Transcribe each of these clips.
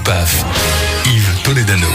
PAF. Yves Toledano.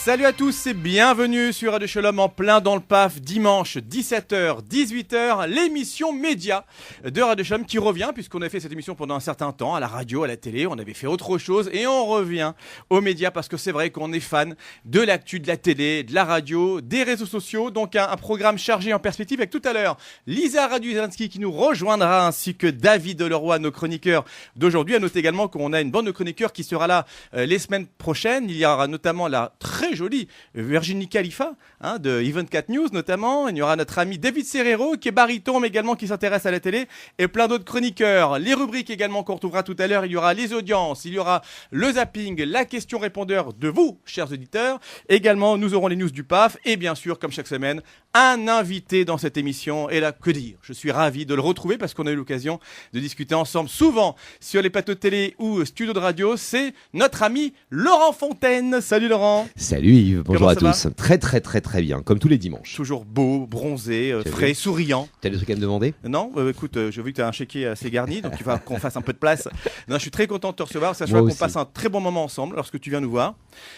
Salut à tous et bienvenue sur Radio Shalom en plein dans le PAF, dimanche 17h, 18h, l'émission média de Radio Shalom qui revient puisqu'on a fait cette émission pendant un certain temps à la radio, à la télé, on avait fait autre chose et on revient aux médias parce que c'est vrai qu'on est fan de l'actu, de la télé, de la radio, des réseaux sociaux, donc un programme chargé en perspective avec tout à l'heure Lisa Raduzinski qui nous rejoindra ainsi que David Leroy, nos chroniqueurs d'aujourd'hui. À noter également qu'on a une bande de chroniqueurs qui sera là les semaines prochaines, il y aura notamment la très jolie Virginie Khalifa de Even 4 News notamment. Il y aura notre ami David Serrero qui est baryton mais également qui s'intéresse à la télé et plein d'autres chroniqueurs. Les rubriques également qu'on retrouvera tout à l'heure. Il y aura les audiences, il y aura le zapping, la question répondeur de vous, chers auditeurs. Également, nous aurons les news du PAF et bien sûr, comme chaque semaine, un invité dans cette émission. Et là, que dire ? Je suis ravi de le retrouver parce qu'on a eu l'occasion de discuter ensemble souvent sur les plateaux de télé ou studios de radio. C'est notre ami Laurent Fontaine. Salut Laurent. Salut Yves, bonjour à tous. Très bien, comme tous les dimanches. Toujours beau, bronzé, frais, souriant. T'as des trucs à me demander ? Non, écoute, j'ai vu que tu as un chéquier assez garni, donc il va qu'on fasse un peu de place. Non, je suis très content de te recevoir, sachant qu'on passe un très bon moment ensemble lorsque tu viens nous voir.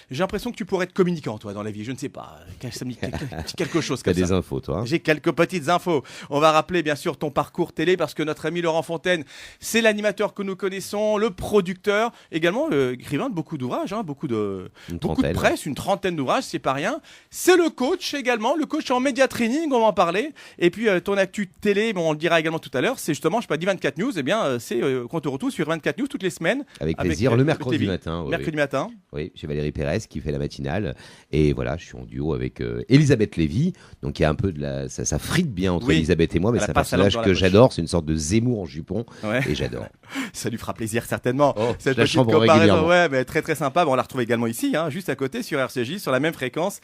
J'ai l'impression que tu pourrais être communicant, toi, dans la vie. Je ne sais pas, ça me dit quelque chose comme ça. T'as des infos, toi. J'ai quelques petites infos. On va rappeler, bien sûr, ton parcours télé, parce que notre ami Laurent Fontaine, c'est l'animateur que nous connaissons, le producteur, également écrivain de beaucoup d'ouvrages, beaucoup de presse, une trentaine d'ouvrages, c'est pas rien. C'est le coach également, le coach en média training, on va en parler. Et puis ton actu télé, on le dira également tout à l'heure, c'est justement, je sais pas, 24 News, c'est qu'on te retrouve sur 24 News toutes les semaines. Avec plaisir, le mercredi matin. Mercredi matin. Oui, chez Valérie Pérez qui fait la matinale. Et voilà, je suis en duo avec Elisabeth Lévy. Donc il y a un peu ça frite bien entre Elisabeth et moi, mais c'est un personnage que j'adore. C'est une sorte de Zemmour en jupon. Ouais. Et j'adore. Ça lui fera plaisir certainement. Cette petite comparaison, ouais, mais très sympa. Bon, on la retrouve également ici, juste à côté sur RCJ, sur la même fréquence,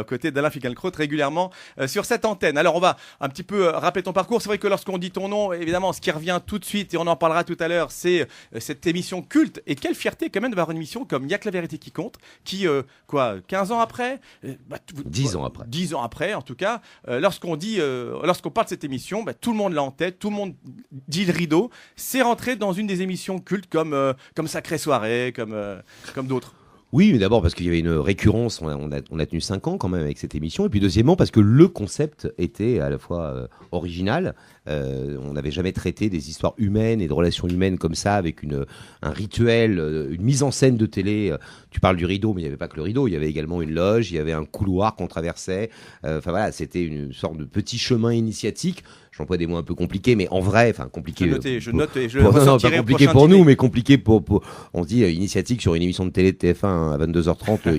côté d'Alain Finkielkraut régulièrement sur cette antenne. Alors on va un petit peu rappeler ton parcours. C'est vrai que lorsqu'on dit ton nom, évidemment, ce qui revient tout de suite, et on en parlera tout à l'heure, c'est cette émission culte. Et quelle fierté quand même d'avoir une émission comme Y'a que la vérité qui compte, qui 15 ans après 10 ans après. 10 ans après, en tout cas, lorsqu'on parle de cette émission, tout le monde l'a en tête, tout le monde dit le rideau. C'est rentré dans une des émissions cultes comme Sacrée Soirée, comme d'autres. Oui, mais d'abord parce qu'il y avait une récurrence, on a tenu 5 ans quand même avec cette émission, et puis deuxièmement parce que le concept était à la fois original, on n'avait jamais traité des histoires humaines et de relations humaines comme ça, avec un rituel, une mise en scène de télé. Tu parles du rideau, mais il n'y avait pas que le rideau, il y avait également une loge, il y avait un couloir qu'on traversait, c'était une sorte de petit chemin initiatique. J'emploie des mots un peu compliqués, mais en vrai, compliqué. Je note et je le ressortirai pas compliqué pour nous, mais compliqué pour on se dit initiatique sur une émission de télé de TF1 à 22h30,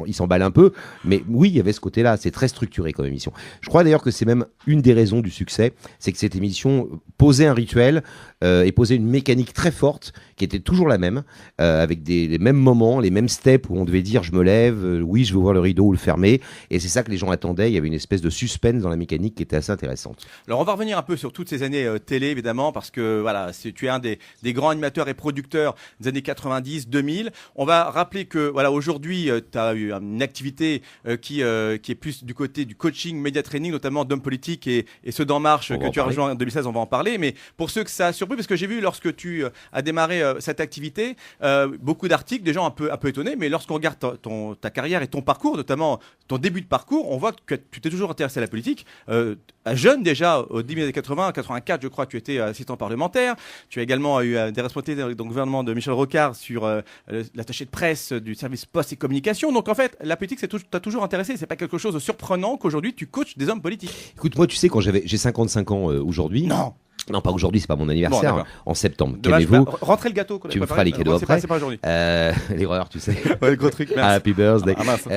il s'emballe un peu. Mais oui, il y avait ce côté-là. C'est très structuré comme émission. Je crois d'ailleurs que c'est même une des raisons du succès, c'est que cette émission posait un rituel et posait une mécanique très forte qui était toujours la même, avec les mêmes moments, les mêmes steps où on devait dire je me lève, oui, je veux voir le rideau ou le fermer. Et c'est ça que les gens attendaient. Il y avait une espèce de suspense dans la mécanique qui était assez intéressante. Alors on va revenir un peu sur toutes ces années télé évidemment parce que voilà, tu es un des grands animateurs et producteurs des années 90-2000. On va rappeler que voilà, aujourd'hui tu as eu une activité qui est plus du côté du coaching, média training, notamment d'hommes politiques et ceux d'En Marche que tu as rejoint en 2016, on va en parler. Mais pour ceux que ça a surpris, parce que j'ai vu lorsque tu as démarré cette activité, beaucoup d'articles, des gens un peu étonnés, mais lorsqu'on regarde ta carrière et ton parcours, notamment ton début de parcours, on voit que tu t'es toujours intéressé à la politique. Jeune déjà, au début des années 80, 84, je crois, tu étais assistant parlementaire. Tu as également eu des responsabilités dans le gouvernement de Michel Rocard sur l'attaché de presse du service poste et communication. Donc en fait, la politique, t'a toujours intéressé. C'est pas quelque chose de surprenant qu'aujourd'hui tu coaches des hommes politiques. Écoute, moi, tu sais, quand j'ai 55 ans aujourd'hui. Non, pas aujourd'hui, c'est pas mon anniversaire, en septembre. Calmez-vous. Rentrez le gâteau. Tu me feras les cadeaux après. C'est pas aujourd'hui. L'erreur, tu sais. Ouais, le gros truc, merci. Happy birthday. Mince.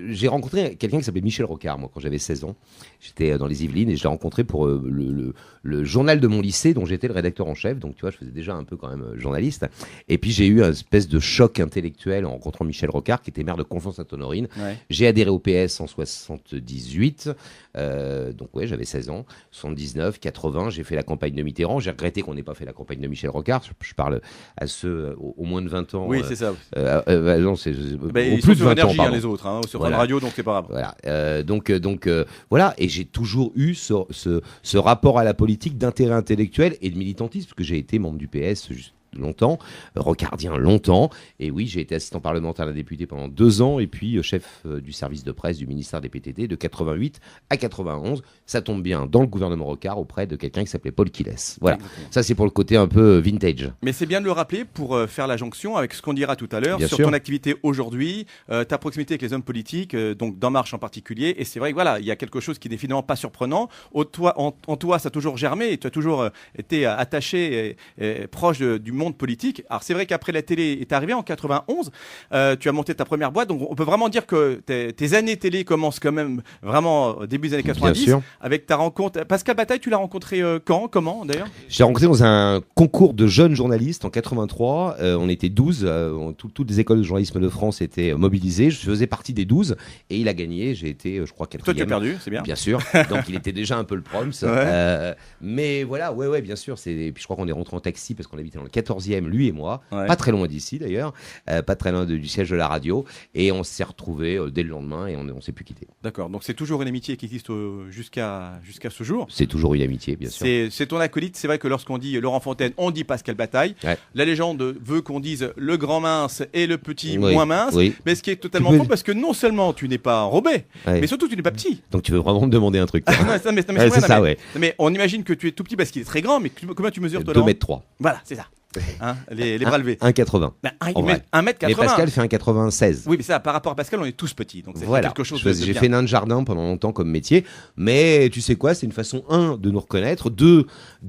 J'ai rencontré quelqu'un qui s'appelait Michel Rocard, moi, quand j'avais 16 ans. J'étais dans les Yvelines et je l'ai rencontré pour le journal de mon lycée dont j'étais le rédacteur en chef. Donc, tu vois, je faisais déjà un peu quand même journaliste. Et puis, j'ai eu une espèce de choc intellectuel en rencontrant Michel Rocard, qui était maire de Conflans-Sainte-Honorine. Ouais. J'ai adhéré au PS en 78. Donc, ouais, j'avais 16 ans. 79, 80, j'ai fait la campagne de Mitterrand. J'ai regretté qu'on n'ait pas fait la campagne de Michel Rocard. Je parle à ceux au moins de 20 ans. Oui, c'est ça. Non, c'est au plus de 20 ans, les autres, sur voilà. Radio, donc c'est pas grave. Voilà. Donc, voilà. Et j'ai toujours eu ce rapport à la politique d'intérêt intellectuel et de militantisme, parce que j'ai été membre du PS longtemps, rocardien longtemps. Et oui, j'ai été assistant parlementaire à la députée pendant 2 ans et puis chef du service de presse du ministère des PTT de 88 à 91. Ça tombe bien, dans le gouvernement Rocard, auprès de quelqu'un qui s'appelait Paul Quilles. Voilà, ça c'est pour le côté un peu vintage. Mais c'est bien de le rappeler pour faire la jonction avec ce qu'on dira tout à l'heure Bien sur sûr. ton activité aujourd'hui, ta proximité avec les hommes politiques, donc d'En Marche en particulier. Et c'est vrai que voilà, il y a quelque chose qui n'est finalement pas surprenant. En toi, ça a toujours germé et tu as toujours été attaché et proche du monde politique. Alors c'est vrai qu'après la télé est arrivée en 91, tu as monté ta première boîte. Donc on peut vraiment dire que tes années télé commencent quand même vraiment au début des années 90. Bien sûr. Avec ta rencontre. Pascal Bataille, tu l'as rencontré quand? Comment d'ailleurs? J'ai rencontré dans un concours de jeunes journalistes en 83. On était 12. Toutes les écoles de journalisme de France étaient mobilisées. Je faisais partie des 12 et il a gagné. J'ai été, je crois, 4e. Toi, tu as perdu, c'est bien. Bien sûr. Donc il était déjà un peu le proms. Ouais. Mais voilà, ouais, bien sûr. Et puis je crois qu'on est rentré en taxi parce qu'on habitait dans le 14e, lui et moi. Ouais. Pas très loin d'ici d'ailleurs. Pas très loin du siège de la radio. Et on s'est retrouvés dès le lendemain et on s'est plus quittés. D'accord. Donc c'est toujours une amitié qui existe jusqu'à ce jour. C'est toujours une amitié, bien sûr. C'est ton acolyte. C'est vrai que lorsqu'on dit Laurent Fontaine, on dit Pascal Bataille. Ouais. La légende veut qu'on dise le grand mince et le petit Oui, moins mince. oui. Mais ce qui est totalement faux parce que non seulement tu n'es pas enrobé, Ouais. mais surtout tu n'es pas petit. Donc tu veux vraiment me demander un truc. Non, mais c'est Ouais, vrai, c'est ça, mais, ouais. mais on imagine que tu es tout petit parce qu'il est très grand. Mais combien tu mesures toi, 2 Laurent? mètres 3. Voilà, c'est ça. Hein, les bras levés. 1,80. Ben, En vrai. 1m80. Mais Pascal fait 1,96. Oui, mais ça, par rapport à Pascal, on est tous petits. Donc c'est Voilà. quelque chose de J'ai bien. fait nain de jardin pendant longtemps comme métier, mais tu sais quoi, c'est une façon, de nous reconnaître, de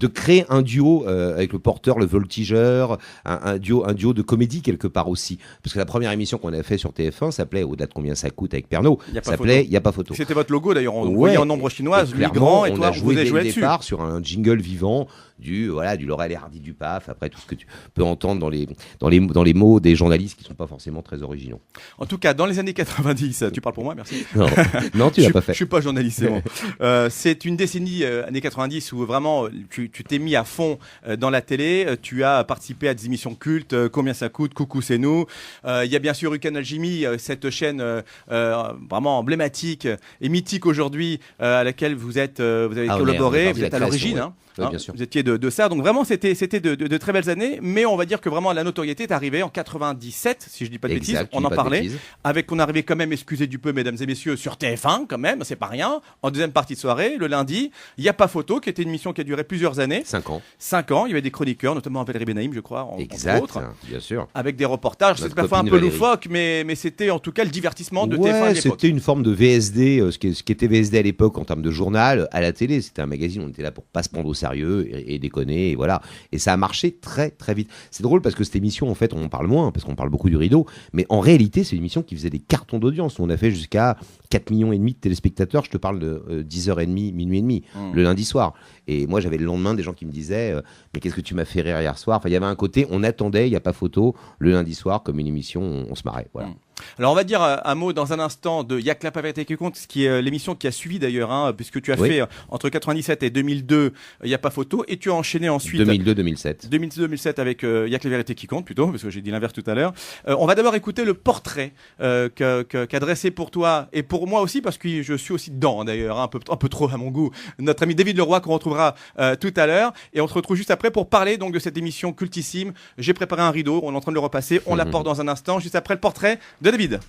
créer un duo avec le porteur, le voltigeur, un duo de comédie quelque part aussi. Parce que la première émission qu'on a fait sur TF1 s'appelait Au-delà de combien ça coûte avec Pernod. Y a pas S'appelait photo. Il n'y a pas photo. C'était votre logo d'ailleurs, on Ouais. voyait en ombre chinoise, Et lui clairement, grand et on toi, a vous joué avez dès joué le dessus. départ sur un jingle vivant du Laurel et Hardy du PAF, après tout ce que tu peux entendre dans les mots des journalistes qui sont pas forcément très originaux. En tout cas, dans les années 90, tu parles pour moi, merci. Non, tu l'as pas fait. Je suis pas journaliste, c'est bon. C'est une décennie années 90 où vraiment tu t'es mis à fond dans la télé. Tu as participé à des émissions cultes, Combien ça coûte, Coucou c'est nous. Il y a bien sûr eu Canal Jimmy, cette chaîne vraiment emblématique et mythique aujourd'hui à laquelle vous avez collaboré. Vous êtes à l'origine. Hein. Oui, bien sûr. Vous étiez de ça. Donc vraiment, c'était de très belles années. Mais on va dire que vraiment la notoriété est arrivée en 97, si je dis pas de bêtises. On en parlait. On arrivait quand même, excusez du peu, mesdames et messieurs, sur TF1 quand même, c'est pas rien. En deuxième partie de soirée, le lundi, il n'y a pas photo, qui était une émission qui a duré plusieurs années. 5 ans. 5 ans. Il y avait des chroniqueurs, notamment Valérie Benaïm, je crois, entre autres. Bien sûr. Avec des reportages. Notre C'était parfois un copine peu Valérie. loufoque, mais c'était en tout cas le divertissement de TF1 à Ouais, l'époque. c'était une forme de VSD, ce qui était VSD à l'époque en termes de journal. À la télé, c'était un magazine, on était là pour pas se prendre au sérieux et déconner, et voilà. Et ça a marché très très vite. C'est drôle parce que cette émission, en fait, on en parle moins, parce qu'on parle beaucoup du rideau, mais en réalité, c'est une émission qui faisait des cartons d'audience. On a fait jusqu'à 4,5 millions de téléspectateurs, je te parle de 10h30, minuit et demi, le lundi soir. Et moi, j'avais le lendemain des gens qui me disaient mais qu'est-ce que tu m'as fait rire hier soir. Enfin, il y avait un côté, on attendait, il n'y a pas photo, le lundi soir, comme une émission, on se marrait. Voilà. Alors on va dire un mot dans un instant de Y'a que la vérité qui compte, ce qui est l'émission qui a suivi d'ailleurs, hein, puisque tu as fait entre 97 et 2002 Il n'y a pas photo, et tu as enchaîné ensuite 2002-2007. 2007 avec Y'a que la vérité qui compte plutôt, parce que j'ai dit l'inverse tout à l'heure. On va d'abord écouter le portrait qu'a dressé pour toi et pour moi aussi, parce que je suis aussi dedans d'ailleurs, hein, un peu trop à mon goût, notre ami David Leroy qu'on retrouvera tout à l'heure, et on se retrouve juste après pour parler donc de cette émission cultissime. J'ai préparé un rideau, on est en train de le repasser, on l'apporte dans un instant, juste après le portrait de David.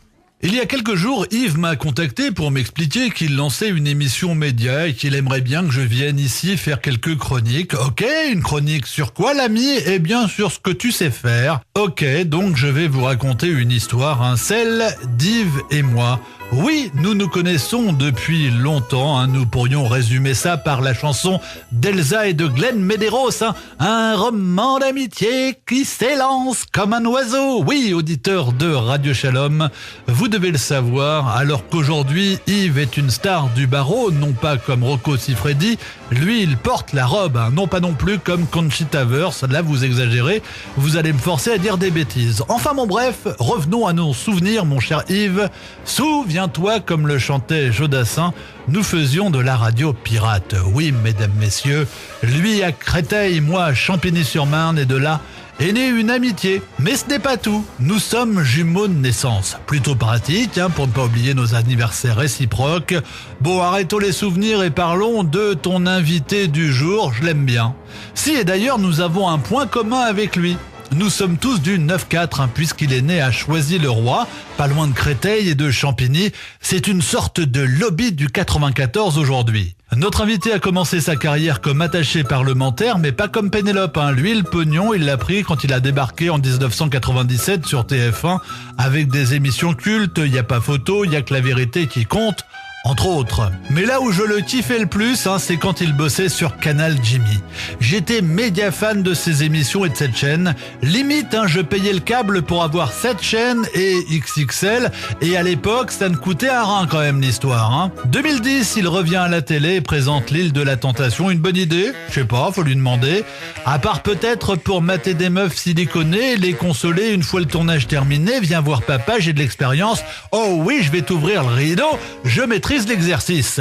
Il y a quelques jours, Yves m'a contacté pour m'expliquer qu'il lançait une émission média et qu'il aimerait bien que je vienne ici faire quelques chroniques. Ok, une chronique sur quoi, l'ami? Eh bien, sur ce que tu sais faire. Ok, donc je vais vous raconter une histoire, celle d'Yves et moi. Oui, nous nous connaissons depuis longtemps, hein. Nous pourrions résumer ça par la chanson d'Elsa et de Glenn Medeiros, hein. Un roman d'amitié qui s'élance comme un oiseau. Oui, auditeur de Radio Shalom, vous devez le savoir, alors qu'aujourd'hui Yves est une star du barreau, non pas comme Rocco Siffredi, lui il porte la robe, hein. Non pas non plus comme Conchita Wurst, là vous exagérez, vous allez me forcer à dire des bêtises. Enfin bon bref, revenons à nos souvenirs mon cher Yves. Souviens-toi, comme le chantait Jodassin, nous faisions de la radio pirate. Oui, mesdames, messieurs, lui à Créteil, moi à Champigny-sur-Marne, et de là est née une amitié. Mais ce n'est pas tout, nous sommes jumeaux de naissance. Plutôt pratique, hein, pour ne pas oublier nos anniversaires réciproques. Bon, arrêtons les souvenirs et parlons de ton invité du jour, je l'aime bien. Si, et d'ailleurs, nous avons un point commun avec lui. Nous sommes tous du 9-4, puisqu'il est né à Choisy-le-Roi, pas loin de Créteil et de Champigny. C'est une sorte de lobby du 94 aujourd'hui. Notre invité a commencé sa carrière comme attaché parlementaire, mais pas comme Pénélope. Lui, le pognon, il l'a pris quand il a débarqué en 1997 sur TF1 avec des émissions cultes. Y a pas photo, y a que la vérité qui compte. Entre autres. Mais là où je le kiffais le plus, c'est quand il bossait sur Canal Jimmy. J'étais méga fan de ses émissions et de cette chaîne. Limite, je payais le câble pour avoir cette chaîne et XXL. Et à l'époque, ça ne coûtait un rein quand même l'histoire. 2010, il revient à la télé et présente l'île de la Tentation. Une bonne idée? Je sais pas, faut lui demander. À part peut-être pour mater des meufs siliconées, les consoler une fois le tournage terminé. Viens voir papa, j'ai de l'expérience. Oh oui, je vais t'ouvrir le rideau. Je maîtrise l'exercice.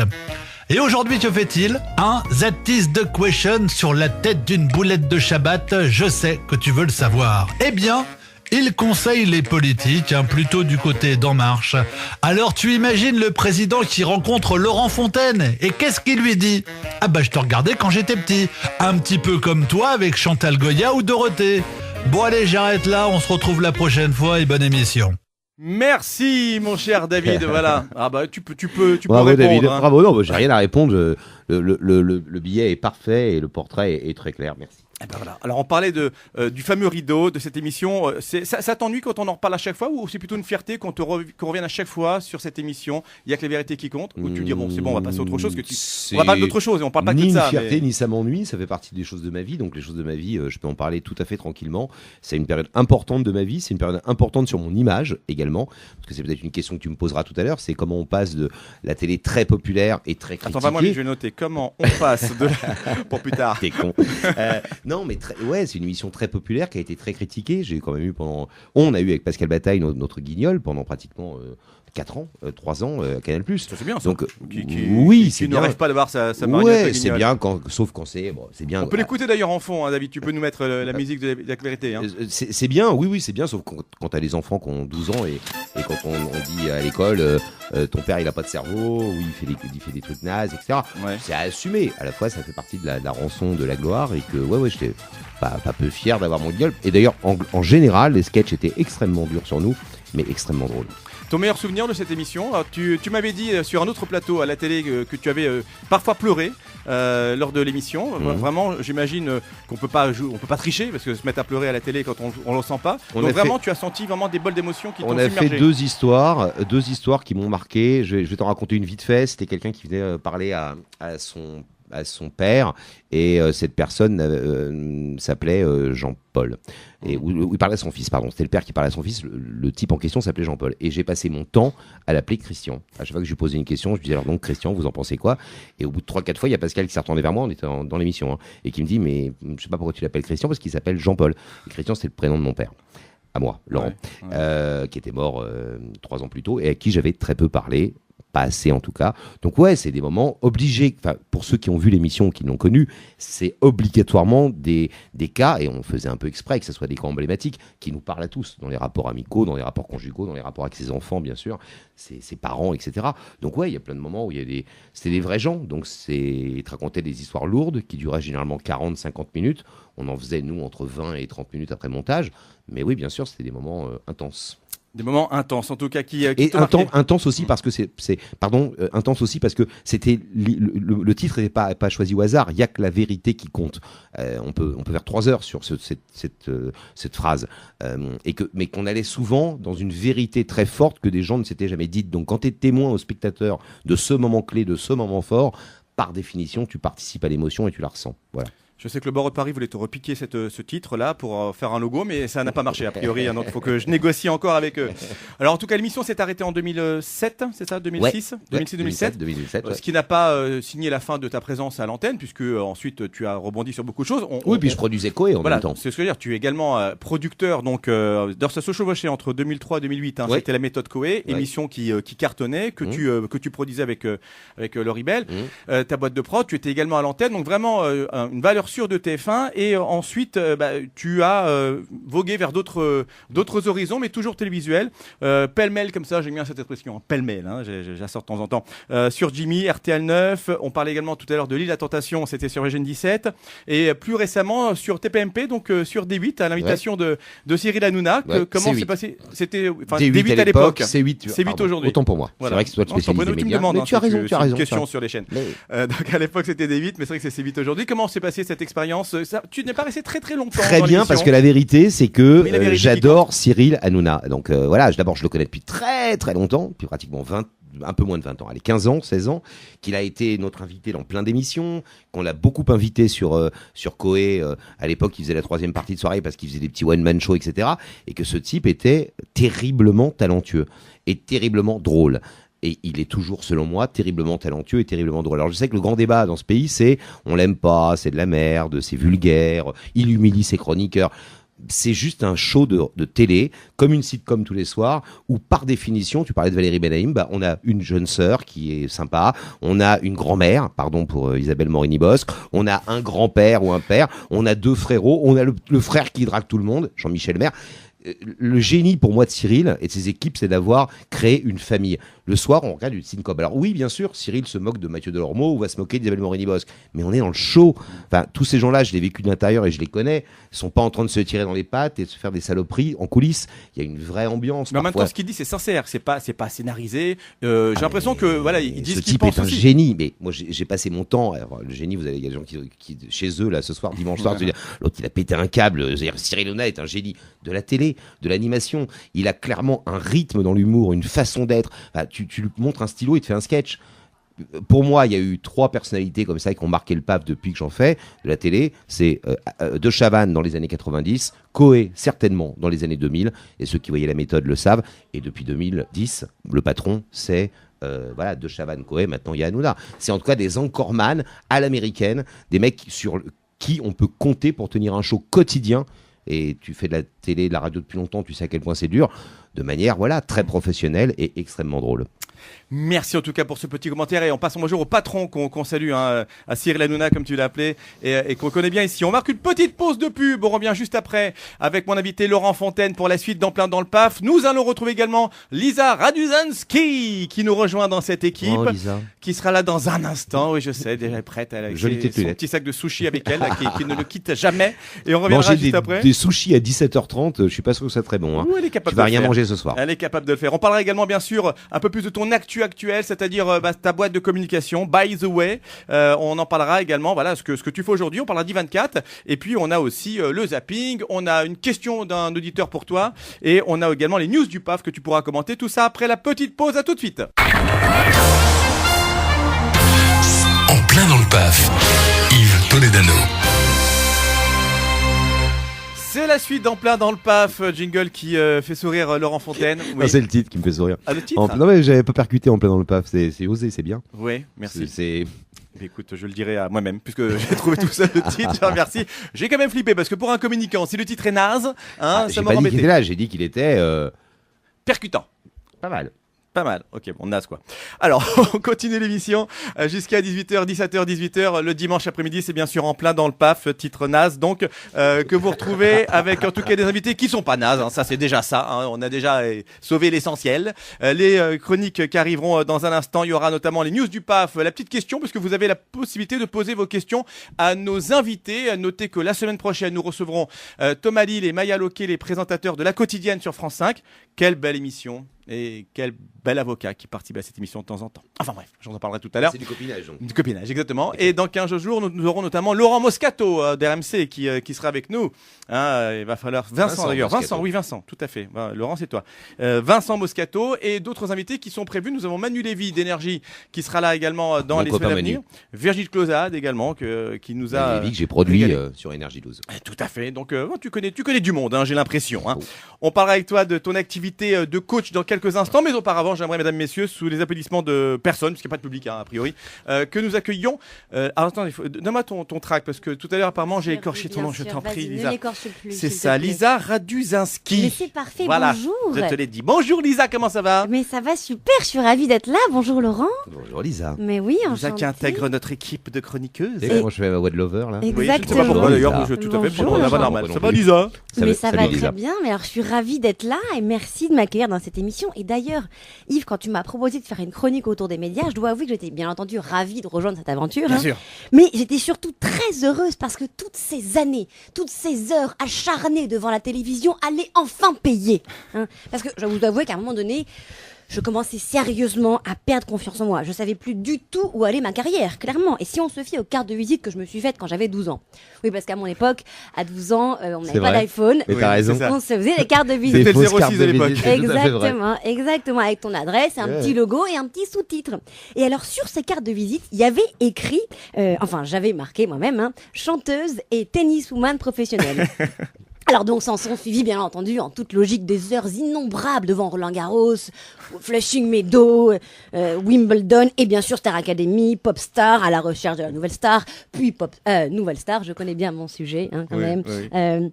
Et aujourd'hui, que fait-il? That is the question sur la tête d'une boulette de Shabbat. Je sais que tu veux le savoir. Eh bien, il conseille les politiques, plutôt du côté d'En Marche. Alors tu imagines le président qui rencontre Laurent Fontaine. Et qu'est-ce qu'il lui dit? Je te regardais quand j'étais petit. Un petit peu comme toi avec Chantal Goya ou Dorothée. Bon allez, j'arrête là, on se retrouve la prochaine fois et bonne émission. Merci mon cher David, voilà. Tu peux Bravo répondre. David, bravo, non, j'ai rien à répondre, le billet est parfait et le portrait est très clair, merci. Voilà. Alors on parlait du fameux rideau, de cette émission. Ça t'ennuie quand on en reparle à chaque fois, ou c'est plutôt une fierté qu'on revienne à chaque fois sur cette émission? Il n'y a que les vérités qui comptent, ou tu dis bon c'est bon, on va passer à autre chose, on va parler d'autre chose et on parle pas que de ça. Ni une fierté ni ça m'ennuie, ça fait partie des choses de ma vie, donc les choses de ma vie, je peux en parler tout à fait tranquillement. C'est une période importante de ma vie, c'est une période importante sur mon image également, parce que c'est peut-être une question que tu me poseras tout à l'heure, c'est comment on passe de la télé très populaire et très critiquée. Attends, vraiment, je vais noter comment on passe pour plus tard. T'es con. Non, mais c'est une émission très populaire qui a été très critiquée. J'ai quand même eu on a eu avec Pascal Bataille notre guignol pendant pratiquement 4 ans, 3 ans à Canal+. Ça c'est bien ça. Donc oui, c'est bien. Qui ne rêve pas d'avoir sa marionnette ouais, c'est bien sauf quand c'est bien. On peut l'écouter d'ailleurs en fond, David, tu peux nous mettre la musique de la vérité. C'est bien, oui, c'est bien, sauf quand t'as des enfants qui ont 12 ans et quand on dit à l'école ton père il a pas de cerveau, ou il fait des trucs nazes, etc. Ouais. C'est à assumer. À la fois ça fait partie de la rançon de la gloire, et que j'étais pas peu fier d'avoir mon gueule. Et d'ailleurs en général les sketchs étaient extrêmement durs sur nous, mais extrêmement drôles. Ton meilleur souvenir de cette émission? Alors, tu m'avais dit sur un autre plateau à la télé que tu avais parfois pleuré lors de l'émission. Vraiment, j'imagine qu'on peut pas tricher, parce que se mettre à pleurer à la télé quand on le sent pas. Donc vraiment, tu as senti vraiment des bols d'émotions qui t'ont submergé. On a fait deux histoires qui m'ont marqué. Je vais t'en raconter une vite fait. C'était quelqu'un qui venait parler à son père, et cette personne s'appelait Jean-Paul, et où il parlait à son fils, pardon, c'était le père qui parlait à son fils, le type en question s'appelait Jean-Paul, et j'ai passé mon temps à l'appeler Christian. À chaque fois que je lui posais une question, je disais alors donc Christian, vous en pensez quoi? Et au bout de 3-4 fois, il y a Pascal qui s'est retourné vers moi, on était dans l'émission, et qui me dit mais je sais pas pourquoi tu l'appelles Christian, parce qu'il s'appelle Jean-Paul, et Christian c'est le prénom de mon père, à moi, Laurent, qui était mort 3 ans plus tôt, et à qui j'avais très peu parlé, pas assez en tout cas. Donc c'est des moments obligés. Enfin, pour ceux qui ont vu l'émission ou qui l'ont connue, c'est obligatoirement des cas, et on faisait un peu exprès que ce soit des cas emblématiques qui nous parlent à tous, dans les rapports amicaux, dans les rapports conjugaux, dans les rapports avec ses enfants, bien sûr, ses parents, etc. Donc il y a plein de moments où c'était des vrais gens. Donc ils te racontaient des histoires lourdes qui duraient généralement 40-50 minutes. On en faisait, nous, entre 20 et 30 minutes après montage. Mais oui, bien sûr, c'était des moments intenses. Des moments intenses, en tout cas, qui et intense aussi parce que intense aussi parce que c'était le titre n'est pas choisi au hasard. Il y a que la vérité qui compte. On peut faire 3 heures sur cette phrase, mais qu'on allait souvent dans une vérité très forte que des gens ne s'étaient jamais dite. Donc quand tu es témoin au spectateur de ce moment clé, de ce moment fort, par définition, tu participes à l'émotion et tu la ressens. Voilà. Je sais que le Barreau de Paris voulait te repiquer ce titre-là pour faire un logo, mais ça n'a pas marché a priori, donc il faut que je négocie encore avec eux. Alors en tout cas, l'émission s'est arrêtée en 2007, c'est ça, 2006 2007, ce qui n'a pas signé la fin de ta présence à l'antenne, puisque ensuite tu as rebondi sur beaucoup de choses. Puis je produisais Coé en même temps. C'est ce que je veux dire, tu es également producteur, donc ça se chevauchait entre 2003 et 2008, c'était la méthode Coé, émission qui cartonnait, que tu produisais avec Laurie Bell, ta boîte de prod, tu étais également à l'antenne, donc vraiment une valeur sûre de TF1 et ensuite tu as vogué vers d'autres horizons, mais toujours télévisuels. Pêle-mêle comme ça, j'aime bien cette expression, hein, pêle-mêle, hein, j'assort de temps en temps. Sur Jimmy, RTL 9, on parlait également tout à l'heure de l'île à Tentation, c'était sur Régine 17, et plus récemment sur TPMP, donc sur D8, à l'invitation de Cyril Hanouna. Comment s'est passé? C'était D8 à l'époque, C8 aujourd'hui. Autant pour moi. Voilà. C'est vrai que c'est toi le spécialiste des médias. Mais tu as raison, tu as raison. Question sur les chaînes. Donc à l'époque c'était D8, mais c'est vrai que c'est C8 aujourd'hui. Comment s'est passée cette expérience? Tu n'es pas resté très très longtemps. Très bien, parce que la vérité, c'est que j'adore Cyril Hanouna. Donc voilà, d'abord je le connais depuis très très longtemps, depuis pratiquement un peu moins de 20 ans, allez 15 ans, 16 ans, qu'il a été notre invité dans plein d'émissions, qu'on l'a beaucoup invité sur Coé, à l'époque il faisait la 3e partie de soirée parce qu'il faisait des petits one-man shows, etc. Et que ce type était terriblement talentueux et terriblement drôle. Et il est toujours, selon moi, terriblement talentueux et terriblement drôle. Alors je sais que le grand débat dans ce pays, c'est on l'aime pas, c'est de la merde, c'est vulgaire, il humilie ses chroniqueurs. C'est juste un show de télé, comme une sitcom tous les soirs, où par définition, tu parlais de Valérie Benaïm, on a une jeune sœur qui est sympa, on a une grand-mère, pardon pour Isabelle Morini-Bosque, on a un grand-père ou un père, on a 2 frérots, on a le frère qui drague tout le monde, Jean-Michel Maire. Le génie pour moi de Cyril et de ses équipes, c'est d'avoir créé une famille. Le soir, on regarde une sitcom. Alors oui, bien sûr, Cyril se moque de Mathieu Delormeau ou va se moquer d'Isabelle Morini-Bosque, mais on est dans le show. Enfin, tous ces gens-là, je les ai vécus de l'intérieur et je les connais, ils sont pas en train de se tirer dans les pattes et de se faire des saloperies en coulisses. Il y a une vraie ambiance. Mais en même temps, ce qu'il dit, c'est sincère, c'est pas scénarisé. J'ai l'impression que voilà, ils disent ce qu'ils pensent. Ce type est un génie, mais moi j'ai passé mon temps. Alors, le génie, il y a des gens qui chez eux là ce soir, dimanche soir, l'autre il a pété un câble. Cyril Hanouna est un génie de la télé, de l'animation. Il a clairement un rythme dans l'humour, une façon d'être. Enfin, tu lui montres un stylo, il te fait un sketch. Pour moi, il y a eu 3 personnalités comme ça qui ont marqué le PAF depuis que j'en fais de la télé. C'est De Chavannes dans les années 90, Coé certainement dans les années 2000, et ceux qui voyaient la méthode le savent. Et depuis 2010, le patron, c'est De Chavannes, Coé, maintenant il y a Hanouna. C'est en tout cas des anchorman à l'américaine, des mecs sur qui on peut compter pour tenir un show quotidien. Et tu fais de la télé, de la radio depuis longtemps, tu sais à quel point c'est dur, de manière très professionnelle et extrêmement drôle. Merci en tout cas pour ce petit commentaire et on passe en bonjour au patron qu'on salue, hein, à Cyril Hanouna comme tu l'as appelé et qu'on connaît bien ici. On marque une petite pause de pub, on revient juste après avec mon invité Laurent Fontaine pour la suite d'En plein dans le PAF. Nous allons retrouver également Lisa Raduzanski qui nous rejoint dans cette équipe, qui sera là dans un instant. Oui, je sais, déjà prête avec son petit sac de sushis avec elle là, qui ne le quitte jamais. Et on reviendra juste après. Des sushis à 17h30, je suis pas sûr que ça très bon. Hein. Oui, elle est capable. Tu vas rien manger ce soir. Elle est capable de le faire. On parlera également bien sûr un peu plus de ton actu actuelle, c'est-à-dire ta boîte de communication, By the Way. On en parlera également, voilà, ce que tu fais aujourd'hui. On parlera d'I24. Et puis, on a aussi le zapping. On a une question d'un auditeur pour toi. Et on a également les news du PAF que tu pourras commenter. Tout ça après la petite pause. À tout de suite. En plein dans le PAF, Yves Toledano. C'est la suite d'En plein dans le PAF, jingle qui fait sourire Laurent Fontaine. Oui. Ah, c'est le titre qui me fait sourire. Ah, le titre Non mais j'avais pas percuté En plein dans le PAF, c'est osé, c'est bien. Oui, merci. C'est... Écoute, je le dirai à moi-même, puisque j'ai trouvé tout seul le titre, je remercie. J'ai quand même flippé, parce que pour un communicant, si le titre est naze, ça m'a embêté. J'ai pas dit qu'il était là, j'ai dit qu'il était... percutant. Pas mal. Pas mal, ok, bon, naze quoi. Alors, on continue l'émission jusqu'à 18h, 17h, 18h. Le dimanche après-midi, c'est bien sûr En plein dans le PAF, titre naze, donc, que vous retrouvez avec en tout cas des invités qui sont pas nazes, hein, ça c'est déjà ça, hein, on a déjà sauvé l'essentiel. Les chroniques qui arriveront dans un instant, il y aura notamment les news du PAF, la petite question, puisque vous avez la possibilité de poser vos questions à nos invités. Notez que la semaine prochaine, nous recevrons Thomas Lille et Maya Loquet, les présentateurs de La Quotidienne sur France 5. Quelle belle émission! Et quel bel avocat qui participe à cette émission de temps en temps. Enfin bref, j'en parlerai tout à l'heure. C'est du copinage. Donc. Du copinage, exactement. Et dans 15 jours, nous aurons notamment Laurent Moscato d'RMC qui sera avec nous. Hein, il va falloir... Vincent d'ailleurs. Vincent, oui Vincent, tout à fait. Laurent, c'est toi. Vincent Moscato et d'autres invités qui sont prévus. Nous avons Manu Lévy d'Énergie qui sera là également dans les semaines à venir. Virgile Closade également qui nous a... Lévy que j'ai produit sur Énergie 12. Tout à fait. Donc tu connais du monde, hein, j'ai l'impression. Hein. On parlera avec toi de ton activité de coach dans quelques instants, mais auparavant, j'aimerais, mesdames, messieurs, sous les applaudissements de personne, puisqu'il n'y a pas de public, a priori, que nous accueillons. Alors attends, donne-moi ton track, parce que tout à l'heure, apparemment, j'ai écorché ton nom, je t'en prie, Lisa. Ne l'écorche plus. C'est ça, Lisa Raduzinski. Mais c'est parfait, voilà, bonjour. je te l'ai dit. Bonjour Lisa, comment ça va? Mais ça va super, je suis ravie d'être là. Bonjour Laurent. Bonjour Lisa. Mais oui, Lisa enchantée. qui intègre notre équipe de chroniqueuses. Tu sais comment je fais ma voix de lover là? Oui, je ne sais pas Exactement. pourquoi d'ailleurs, Lisa. je tout à fait Bonjour, pour la voix Laurent. normale. Ça va Lisa? Mais ça va Salut, très Lisa. bien, mais alors je suis ravie d'être là et merci de m'accueillir dans cette émission. Et d'ailleurs, Yves, quand tu m'as proposé de faire une chronique autour des médias, je dois avouer que j'étais bien entendu ravie de rejoindre cette aventure. Bien hein. sûr. Mais j'étais surtout très heureuse parce que toutes ces années, toutes ces heures acharnées devant la télévision allaient enfin payer. hein. Parce que je dois vous avouer qu'à un moment donné, je commençais sérieusement à perdre confiance en moi. Je savais plus du tout où allait ma carrière, clairement. Et si on se fie aux cartes de visite que je me suis faites quand j'avais 12 ans. Oui, parce qu'à mon époque, à 12 ans, on C'est n'avait pas vrai. d'iPhone. Mais Oui, t'as raison. c'est ça. On se faisait les cartes de visite. C'était le fausses 06 cartes de de l'époque. visite, c'est tout à fait vrai. Exactement, avec ton adresse, un Ouais. petit logo et un petit sous-titre. Et alors sur ces cartes de visite, il y avait écrit, enfin j'avais marqué moi-même, hein, chanteuse et tenniswoman professionnelle. Alors donc s'en sont suivis bien entendu en toute logique des heures innombrables devant Roland Garros, Flushing Meadows, Wimbledon et bien sûr Star Academy, Pop Star à la recherche de la nouvelle star, puis Nouvelle Star, je connais bien mon sujet hein, quand Oui, même, oui.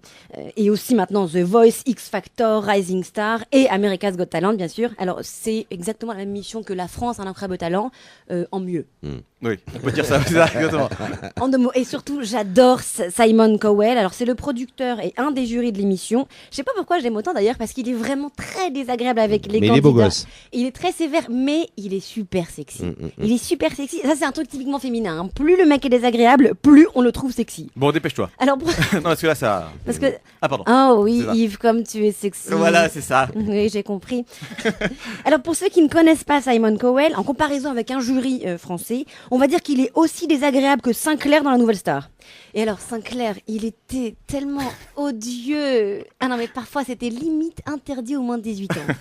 et aussi maintenant The Voice, X Factor, Rising Star et America's Got Talent bien sûr. Alors c'est exactement la même mission que La France a un incroyable talent en mieux. Oui, on peut dire ça, c'est ça, exactement. En deux mots. Et surtout, j'adore Simon Cowell. Alors, c'est le producteur et un des jurys de l'émission. Je sais pas pourquoi j'aime autant d'ailleurs, parce qu'il est vraiment très désagréable avec les Mais candidats. il est beau gosse. Il est très sévère, mais il est super sexy. Il est super sexy. Ça, c'est un truc typiquement féminin. hein. Plus le mec est désagréable, plus on le trouve sexy. Bon, dépêche-toi. Alors, Non, parce que là, ça. parce que. Ah, pardon. Oh oui, C'est ça. Yves, comme tu es sexy. Voilà, c'est ça. Oui, j'ai compris. Alors, pour ceux qui ne connaissent pas Simon Cowell, en comparaison avec un jury français, on va dire qu'il est aussi désagréable que Sinclair dans La Nouvelle Star. Et alors, Sinclair, il était tellement odieux. Ah non, mais parfois, c'était limite interdit aux moins de 18 ans.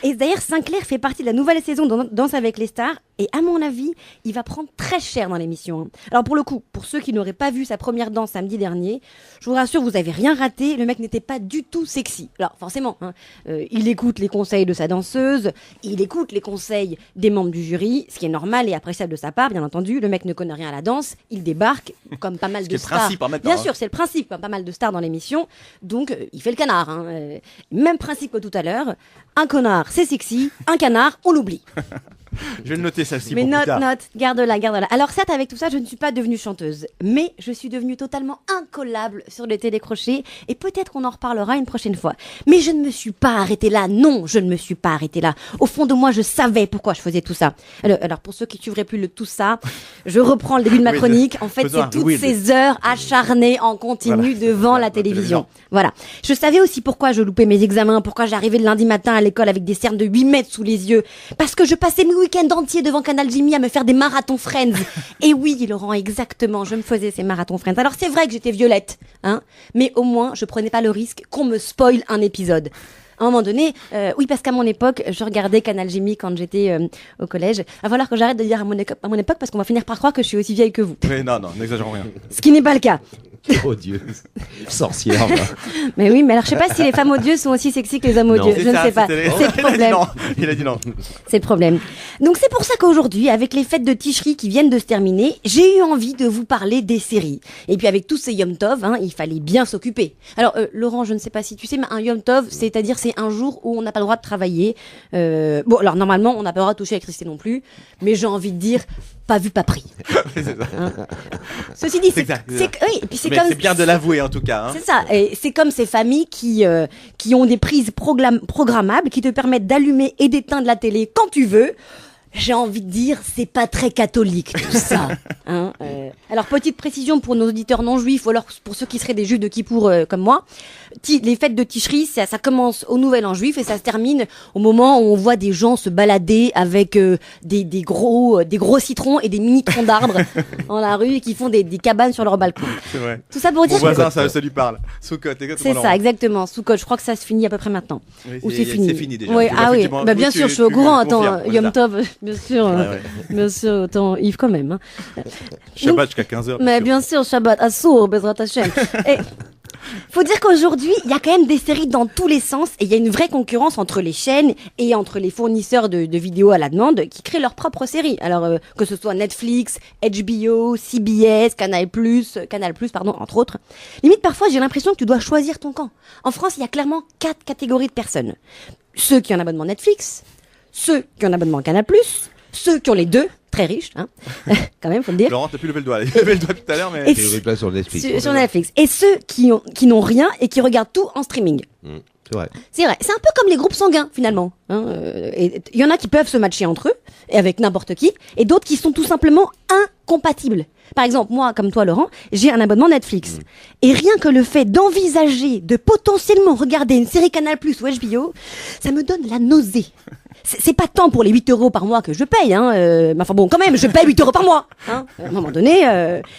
Et d'ailleurs, Sinclair fait partie de la nouvelle saison de Danse avec les stars. Et à mon avis, il va prendre très cher dans l'émission. hein. Alors pour le coup, pour ceux qui n'auraient pas vu sa première danse samedi dernier, je vous rassure, vous avez rien raté. Le mec n'était pas du tout sexy. Alors forcément, hein, il écoute les conseils de sa danseuse, il écoute les conseils des membres du jury, ce qui est normal et appréciable de sa part, bien entendu. Le mec ne connaît rien à la danse, il débarque comme pas mal qui de est le stars. principe en même temps, Bien hein. sûr, c'est le principe, comme pas mal de stars dans l'émission. Donc il fait le canard. hein. Même principe que tout à l'heure. Un connard, c'est sexy. Un canard, on l'oublie. Je vais le noter celle-ci Mais pour plus note, tard. garde-la. Alors certes, avec tout ça, je ne suis pas devenue chanteuse, mais je suis devenue totalement incollable sur les télécrochets, et peut-être qu'on en reparlera une prochaine fois. Mais je ne me suis pas arrêtée là, non, je ne me suis pas arrêtée là. Au fond de moi, je savais pourquoi je faisais tout ça. Alors pour ceux qui ne suivraient plus le tout ça, je reprends le début de ma Oui, chronique. En fait, faisons un c'est toutes rewind. ces heures acharnées en continu Voilà, devant c'est ça, la télévision. Voilà. Je savais aussi pourquoi je loupais mes examens, pourquoi j'arrivais le lundi matin à l'école avec des cernes de 8 mètres sous les yeux. Parce que je passais mes week-ends entiers devant Canal Jimmy à me faire des marathons Friends. Et oui, Laurent, exactement, je me faisais ces marathons Friends. Alors c'est vrai que j'étais violette, hein, mais au moins je prenais pas le risque qu'on me spoile un épisode. À un moment donné, oui, parce qu'à mon époque, je regardais Canal Jimmy quand j'étais au collège. Il va falloir que j'arrête de dire à mon époque parce qu'on va finir par croire que je suis aussi vieille que vous. Oui, non, n'exagérons rien. Ce qui n'est pas le cas. Odieux. Sorcière. là. Mais oui, mais alors je sais pas si les femmes odieuses sont aussi sexy que les hommes Non. odieux. C'est Je ne ça, sais pas. c'était- C'est le Il a dit problème. non. Il a dit non. C'est le problème. Donc c'est pour ça qu'aujourd'hui, avec les fêtes de Ticherie qui viennent de se terminer, j'ai eu envie de vous parler des séries. Et puis avec tous ces Yom Tov, hein, il fallait bien s'occuper. Alors Laurent, je ne sais pas si tu sais, mais un Yom Tov, c'est-à-dire c'est un jour où on n'a pas le droit de travailler. Bon, alors normalement, on n'a pas le droit de toucher à l'électricité non plus, mais j'ai envie de dire, pas vu, pas pris. C'est ça. Ceci dit, C'est exact, c'est ça. oui, et puis c'est Mais comme c'est bien de l'avouer en tout cas. hein. c'est ça, et c'est comme ces familles qui ont des prises programmables qui te permettent d'allumer et d'éteindre la télé quand tu veux. J'ai envie de dire, c'est pas très catholique tout ça. Hein, alors petite précision pour nos auditeurs non juifs ou alors pour ceux qui seraient des juifs de Kippour comme moi, les fêtes de Ticherie, ça commence au Nouvel An juif et ça se termine au moment où on voit des gens se balader avec des gros citrons et des mini troncs d'arbres dans la rue et qui font des cabanes sur leur balcon. C'est vrai. Tout ça pour Mon dire que voisin, ça lui parle. Soukot, c'est ça, exactement. Soukot, je crois que ça se finit à peu près maintenant. Oui, Ou c'est fini. C'est fini déjà. Oui, Tu vois, ah oui. effectivement, Bah, bien tu- sûr, je suis au tu courant. confirmes, Attends, oui, Yom ça. Tov, bien sûr. Ouais. Bien sûr, autant Yves quand même. hein. Shabbat jusqu'à 15h. Mais bien sûr, Shabbat, Assour, Bezrat Hashem. Et Faut dire qu'aujourd'hui, il y a quand même des séries dans tous les sens et il y a une vraie concurrence entre les chaînes et entre les fournisseurs de vidéos à la demande qui créent leurs propres séries. Alors que ce soit Netflix, HBO, CBS, Canal+, entre autres. Limite, parfois, j'ai l'impression que tu dois choisir ton camp. En France, il y a clairement 4 catégories de personnes. Ceux qui ont un abonnement Netflix, ceux qui ont un abonnement Canal+, ceux qui ont les deux, très riches, hein, quand même, faut le dire. Laurent, t'as pu lever le doigt. Il levait le doigt tout à l'heure, mais. Et C'est replay sur Netflix. sur Netflix. Et ceux qui n'ont rien et qui regardent tout en streaming. C'est vrai. C'est vrai. C'est un peu comme les groupes sanguins, finalement. Hein. Et il y en a qui peuvent se matcher entre eux, et avec n'importe qui, et d'autres qui sont tout simplement incompatibles. Par exemple, moi, comme toi, Laurent, j'ai un abonnement Netflix. Et rien que le fait d'envisager de potentiellement regarder une série Canal+ ou HBO, ça me donne la nausée. C'est pas tant pour les 8 € par mois que je paye, hein. Mais enfin bon, quand même, je paye 8 € par mois. Hein. À un moment donné,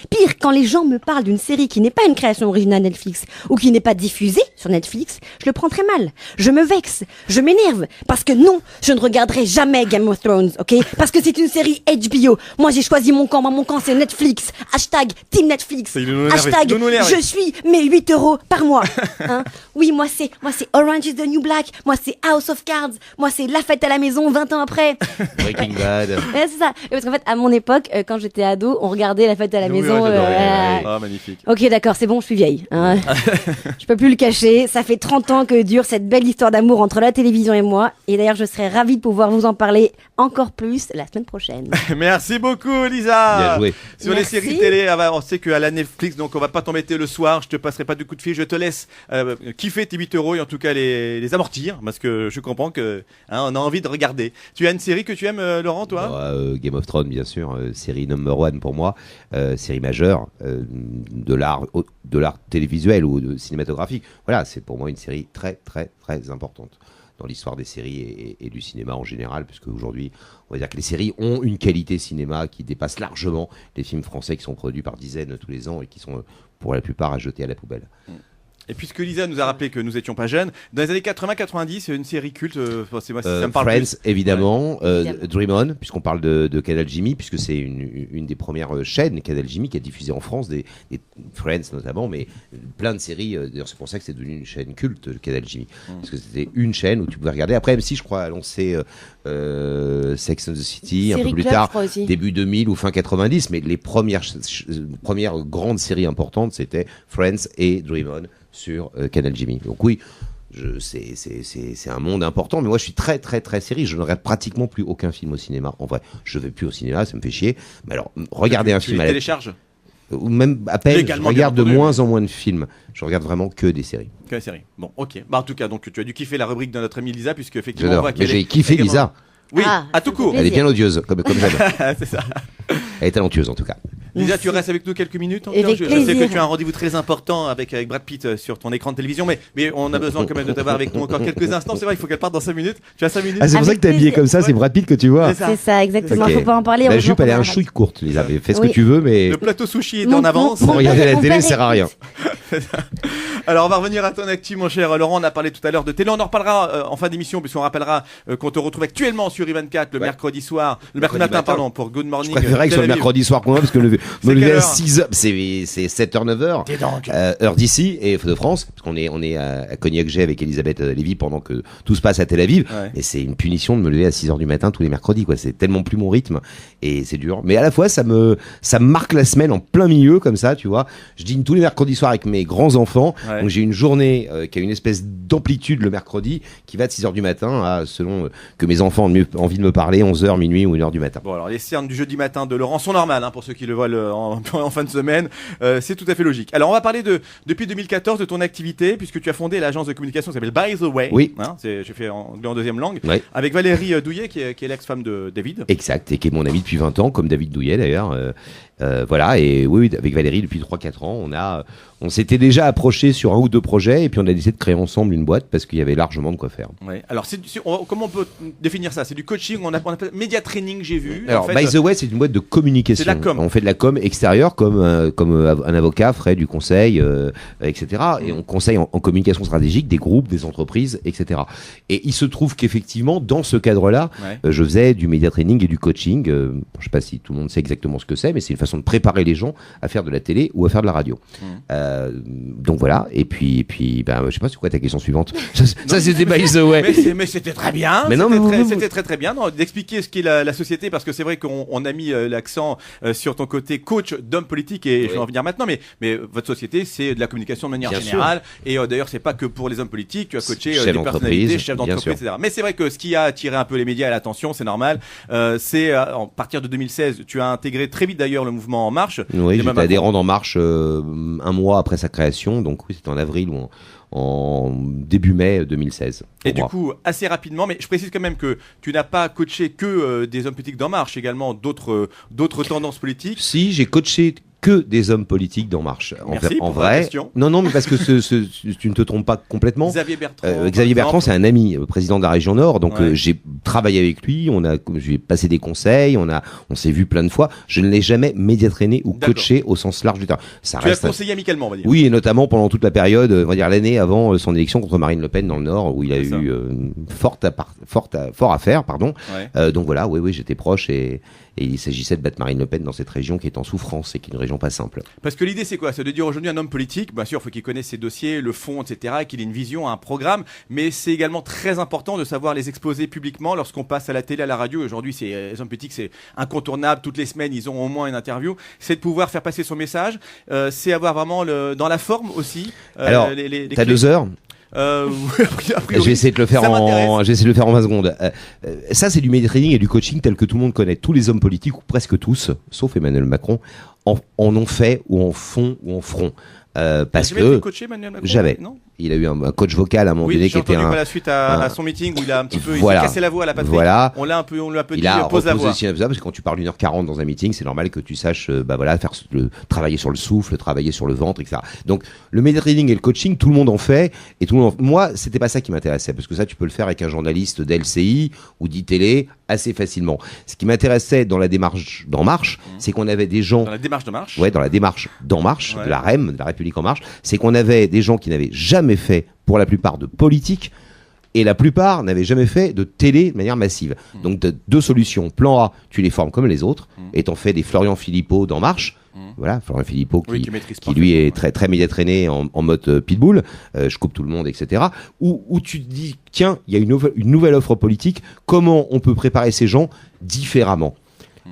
pire, quand les gens me parlent d'une série qui n'est pas une création originale Netflix ou qui n'est pas diffusée sur Netflix, je le prends très mal. Je me vexe, je m'énerve. Parce que non, je ne regarderai jamais Game of Thrones, ok? Parce que c'est une série HBO. Moi, j'ai choisi mon camp. Moi, mon camp, c'est Netflix. Hashtag Team Netflix. Hashtag je suis mes 8 € par mois. Hein. Oui, moi, c'est Orange is the New Black. Moi, c'est House of Cards. Moi, c'est La Fête à la maison 20 ans après. Breaking Bad. Ouais, c'est ça. Et parce qu'en fait, à mon époque, quand j'étais ado, on regardait La Fête à la maison. Ah, magnifique. Ok, d'accord, c'est bon, je suis vieille. Hein. Je peux plus le cacher. Ça fait 30 ans que dure cette belle histoire d'amour entre la télévision et moi. Et d'ailleurs, je serais ravie de pouvoir vous en parler encore plus la semaine prochaine. Merci beaucoup, Lisa. Bien joué. Sur Merci. les séries télé, on sait qu'à la Netflix, donc on va pas t'embêter le soir. Je te passerai pas de coup de fil. Je te laisse kiffer tes 8 € et en tout cas les amortir parce que je comprends que on a envie de regarder. Tu as une série que tu aimes, Laurent, toi? Game of Thrones, bien sûr, série number one pour moi, série majeure de l'art télévisuel ou cinématographique. Voilà, c'est pour moi une série très très très importante dans l'histoire des séries et du cinéma en général, puisque aujourd'hui, on va dire que les séries ont une qualité cinéma qui dépasse largement les films français qui sont produits par dizaines tous les ans et qui sont pour la plupart à jeter à la poubelle. Et puisque Lisa nous a rappelé que nous étions pas jeunes, dans les années 80-90, une série culte, c'est moi, ça me parle Friends, plus. évidemment, Évidemment. Dream On, puisqu'on parle de Canal Jimmy, puisque c'est une des premières chaînes, Canal Jimmy, qui a diffusé en France des Friends notamment, mais plein de séries. D'ailleurs, c'est pour ça que c'est devenu une chaîne culte, Canal Jimmy, parce que c'était une chaîne où tu pouvais regarder. Après, M6, je crois, a lancé Sex and the City un Série peu plus Club, tard, je crois aussi. début 2000 ou fin 90, mais les premières grandes séries importantes, c'était Friends et Dream On sur Canal Jimmy. Donc oui, c'est un monde important, mais moi je suis très très très série. Je ne regarde pratiquement plus aucun film au cinéma. En vrai, je vais plus au cinéma, ça me fait chier. Mais alors, regarder un Tu film les à la télécharges ou même à peine, je Légalement, regarde de bien entendu. moins en moins de films. Je regarde vraiment que des séries. que la série. Bon, ok. Bah, en tout cas, donc tu as dû kiffer la rubrique de notre amie Lisa, puisque effectivement, on J'adore. voit Mais qu'elle j'ai est kiffé également- Lisa. Oui, Ah, à tout ça court. fait Elle est plaisir. bien odieuse, comme j'aime. C'est ça. Elle est talentueuse en tout cas. Lisa, Merci. tu restes avec nous quelques minutes encore. Avec Je sais que plaisir. tu as un rendez-vous très important avec Brad Pitt sur ton écran de télévision, mais on a besoin quand même de t'avoir avec nous encore quelques instants. C'est vrai, il faut qu'elle parte dans 5 minutes. Tu as 5 minutes Ah, c'est pour ça Avec que t'es habillé plaisir. comme ça, c'est Brad Pitt que tu vois. C'est C'est ça, exactement. Ok. Faut pas en parler. La heureusement jupe, elle est qu'on un a chouïc courte, Lisa. Mais fais ce Oui. que tu veux, mais Le plateau sushi est Mon- en avance. mon regarder la mon télé, père sert à rien. écoute. Alors, on va revenir à ton actu, mon cher Laurent. On a parlé tout à l'heure de télé. On en reparlera en fin d'émission, puisqu'on rappellera qu'on te retrouve actuellement sur I24 le Ouais. mercredi soir, le mercredi Mercredi matin, matin. pardon, pour Good Morning. je préférerais que ce soit Tel le Aviv. mercredi soir pour moi, parce que me quelle lever à heure 6h, c'est 7h, 9h. Heure d'ici et de France, parce qu'on est à Cognac-G avec Elisabeth Lévy pendant que tout se passe à Tel Aviv. Ouais. Et c'est une punition de me lever à 6h du matin tous les mercredis, quoi. C'est tellement plus mon rythme et c'est dur. Mais à la fois, ça me marque la semaine en plein milieu, comme ça, tu vois. Je dîne tous les mercredis soirs avec mes grands-enfants. Ouais. Donc j'ai une journée qui a une espèce d'amplitude le mercredi qui va de 6h du matin à, selon que mes enfants ont envie de me parler, 11h, minuit ou 1h du matin. Bon, alors les cernes du jeudi matin de Laurent sont normales, pour ceux qui le voient en fin de semaine. C'est tout à fait logique. Alors, on va parler depuis 2014 de ton activité, puisque tu as fondé l'agence de communication qui s'appelle By the Way. Oui. Hein, j'ai fait en deuxième langue. Ouais. Avec Valérie Douillet, qui est l'ex-femme de David. Exact, et qui est mon ami depuis 20 ans, comme David Douillet d'ailleurs. Voilà, et oui, avec Valérie depuis 3-4 ans, on s'était déjà approché sur un ou deux projets, et puis on a décidé de créer ensemble une boîte parce qu'il y avait largement de quoi faire. Ouais. Alors, comment on peut définir ça? C'est du coaching, on appelle média training, j'ai vu. Alors, En fait, By the Way, c'est une boîte de communication. C'est de la com. On fait de la com extérieure, comme un avocat ferait du conseil, etc. Et on conseille en communication stratégique des groupes, des entreprises, etc. Et il se trouve qu'effectivement, dans ce cadre-là, Ouais. je faisais du média training et du coaching. Je sais pas si tout le monde sait exactement ce que c'est, mais c'est une façon de préparer les gens à faire de la télé ou à faire de la radio. Donc voilà. Et puis, je sais pas c'est quoi ta question suivante. Ça c'était by the way. Mais c'était très bien. C'était très bien d'expliquer ce qu'est la société, parce que c'est vrai qu'on a mis l'accent sur ton côté coach d'homme politique, et je vais en venir maintenant. Mais votre société, c'est de la communication de manière générale. Et d'ailleurs, c'est pas que pour les hommes politiques. Tu as coaché des personnalités, chefs d'entreprise, etc. Mais c'est vrai que ce qui a attiré un peu les médias et l'attention, c'est normal. C'est à partir de 2016, tu as intégré très vite d'ailleurs le mouvement En Marche. Oui, j'étais adhérent d'En Marche un mois après sa création. Donc oui, c'était en avril ou en début mai 2016. Et du coup, assez rapidement, mais je précise quand même que tu n'as pas coaché que des hommes politiques d'En Marche, également d'autres tendances politiques. Si, j'ai coaché que des hommes politiques d'En Marche. Merci en pour vrai. la question. Non, mais parce que tu ne te trompes pas complètement. Xavier Bertrand, c'est un ami, président de la région Nord. Donc j'ai travaillé avec lui. J'ai passé des conseils. On s'est vu plein de fois. Je ne l'ai jamais médiatrainé ou coaché au sens large du terme. Tu l'as conseillé amicalement, on va dire. Oui, et notamment pendant toute la période, on va dire l'année avant son élection contre Marine Le Pen dans le Nord, où il a eu fort à faire, pardon. Ouais. Donc voilà, oui, j'étais proche et il s'agissait de battre Marine Le Pen dans cette région qui est en souffrance et qui est une région pas simple. Parce que l'idée, c'est quoi? C'est de dire aujourd'hui un homme politique, bien sûr, il faut qu'il connaisse ses dossiers, le fond, etc., qu'il ait une vision, un programme, mais c'est également très important de savoir les exposer publiquement lorsqu'on passe à la télé, à la radio. Aujourd'hui, les hommes politiques, c'est incontournable. Toutes les semaines, ils ont au moins une interview. C'est de pouvoir faire passer son message. C'est avoir vraiment dans la forme aussi. Alors, t'as 2 heures. Je vais essayer de le faire en 20 secondes. Ça, c'est du médiatraining et du coaching tel que tout le monde connaît. Tous les hommes politiques, ou presque tous, sauf Emmanuel Macron, en ont fait ou en font ou en feront. Parce que coaché, Emmanuel Macron, jamais. Non, il a eu un coach vocal à un moment donné qui était à la suite à son meeting où il a un petit peu il s'est cassé la voix à la patrie. Voilà. On l'a un peu dit, il a pose la voix. aussi parce que quand tu parles 1h40 dans un meeting, c'est normal que tu saches travailler sur le souffle, travailler sur le ventre, etc. Donc le médiatraining et le coaching, tout le monde en fait et moi, c'était pas ça qui m'intéressait, parce que ça tu peux le faire avec un journaliste d'LCI ou d'ITélé assez facilement. Ce qui m'intéressait dans la démarche d'En Marche, c'est qu'on avait des gens dans la démarche d'En Marche. Ouais, dans la démarche d'En Marche, de la REM, de la République En Marche, c'est qu'on avait des gens qui n'avaient jamais fait, pour la plupart, de politique, et la plupart n'avaient jamais fait de télé de manière massive. Donc deux solutions. Plan A, tu les formes comme les autres, et t'en fais des Florian Philippot d'En Marche. Voilà, Florian Philippot qui lui est très très médiatrainé en mode pitbull, je coupe tout le monde, etc. Où tu te dis, tiens, il y a une nouvelle offre politique, comment on peut préparer ces gens différemment?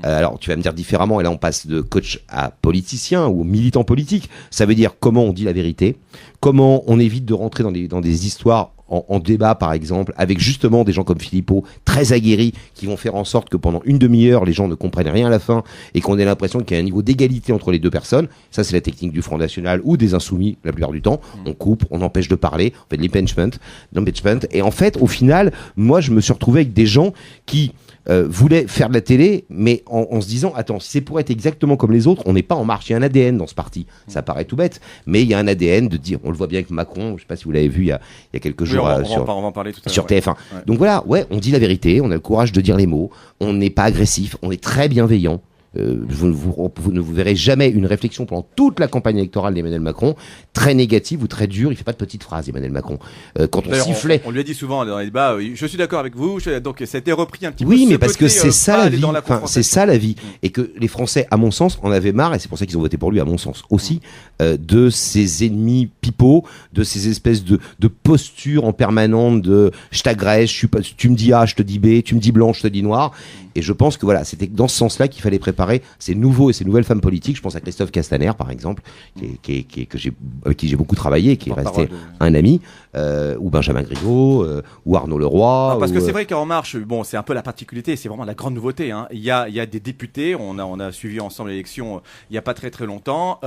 Alors tu vas me dire différemment, et là on passe de coach à politicien ou militant politique. Ça veut dire comment on dit la vérité, comment on évite de rentrer dans des histoires en débat, par exemple, avec justement des gens comme Philippot, très aguerris, qui vont faire en sorte que pendant une demi-heure, les gens ne comprennent rien à la fin et qu'on ait l'impression qu'il y a un niveau d'égalité entre les deux personnes. Ça, c'est la technique du Front National ou des Insoumis, la plupart du temps. On coupe, on empêche de parler, on fait de l'impeachment. Et en fait, au final, moi, je me suis retrouvé avec des gens qui voulaient faire de la télé, mais en se disant, attends, si c'est pour être exactement comme les autres, on n'est pas En Marche. Il y a un ADN dans ce parti. Ça paraît tout bête, mais il y a un ADN de dire, on le voit bien avec Macron, je ne sais pas si vous l'avez vu il y a quelques jours on va en parler tout à l'heure, sur TF1. Ouais. Donc voilà, on dit la vérité, on a le courage de dire les mots, on n'est pas agressif, on est très bienveillant. Vous ne vous verrez jamais une réflexion pendant toute la campagne électorale d'Emmanuel Macron très négative ou très dure. Il fait pas de petites phrases, Emmanuel Macron. Quand on sifflait, on lui a dit souvent dans les débats, je suis d'accord avec vous. Donc ça a été repris un petit peu. Oui, mais parce que c'est ça la vie. C'est ça la vie, et que les Français, à mon sens, en avaient marre, et c'est pour ça qu'ils ont voté pour lui, à mon sens aussi, de ces ennemis pipeaux, de ces espèces de postures en permanence de je t'agresse, tu me dis A, je te dis B, tu me dis blanc, je te dis noir. Et je pense que voilà, c'était dans ce sens-là qu'il fallait préparer ces nouveaux et ces nouvelles femmes politiques. Je pense à Christophe Castaner, par exemple, avec qui j'ai beaucoup travaillé, qui est resté un ami, ou Benjamin Griveaux, ou Arnaud Leroy. Parce que c'est vrai qu'En Marche, bon, c'est un peu la particularité, c'est vraiment la grande nouveauté. Hein. Il y a des députés, on a suivi ensemble l'élection il n'y a pas très très longtemps,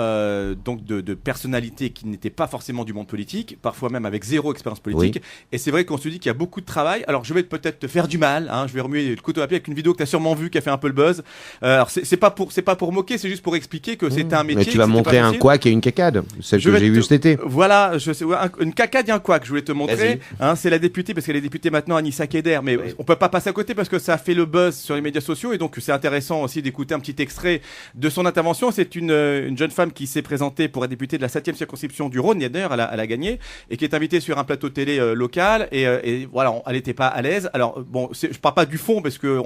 donc de personnalités qui n'étaient pas forcément du monde politique, parfois même avec zéro expérience politique. Oui. Et c'est vrai qu'on se dit qu'il y a beaucoup de travail. Alors je vais peut-être te faire du mal, hein, je vais remuer le couteau à pied avec une vidéo que tu as sûrement vue, qui a fait un peu le buzz. Alors c'est pas pour moquer, c'est juste pour expliquer que c'était un métier. Mais tu vas montrer un couac et une cacade, celle que j'ai vue cet été. Voilà, une cacade et un couac, je voulais te montrer. Hein, c'est la députée, parce qu'elle est députée maintenant, Anissa Keder, mais on peut pas passer à côté parce que ça a fait le buzz sur les médias sociaux, et donc c'est intéressant aussi d'écouter un petit extrait de son intervention. C'est une jeune femme qui s'est présentée pour être députée de la 7e circonscription du Rhône. D'ailleurs, elle a gagné, et qui est invitée sur un plateau télé local, et voilà, elle n'était pas à l'aise. Alors bon, je parle pas du fond, parce que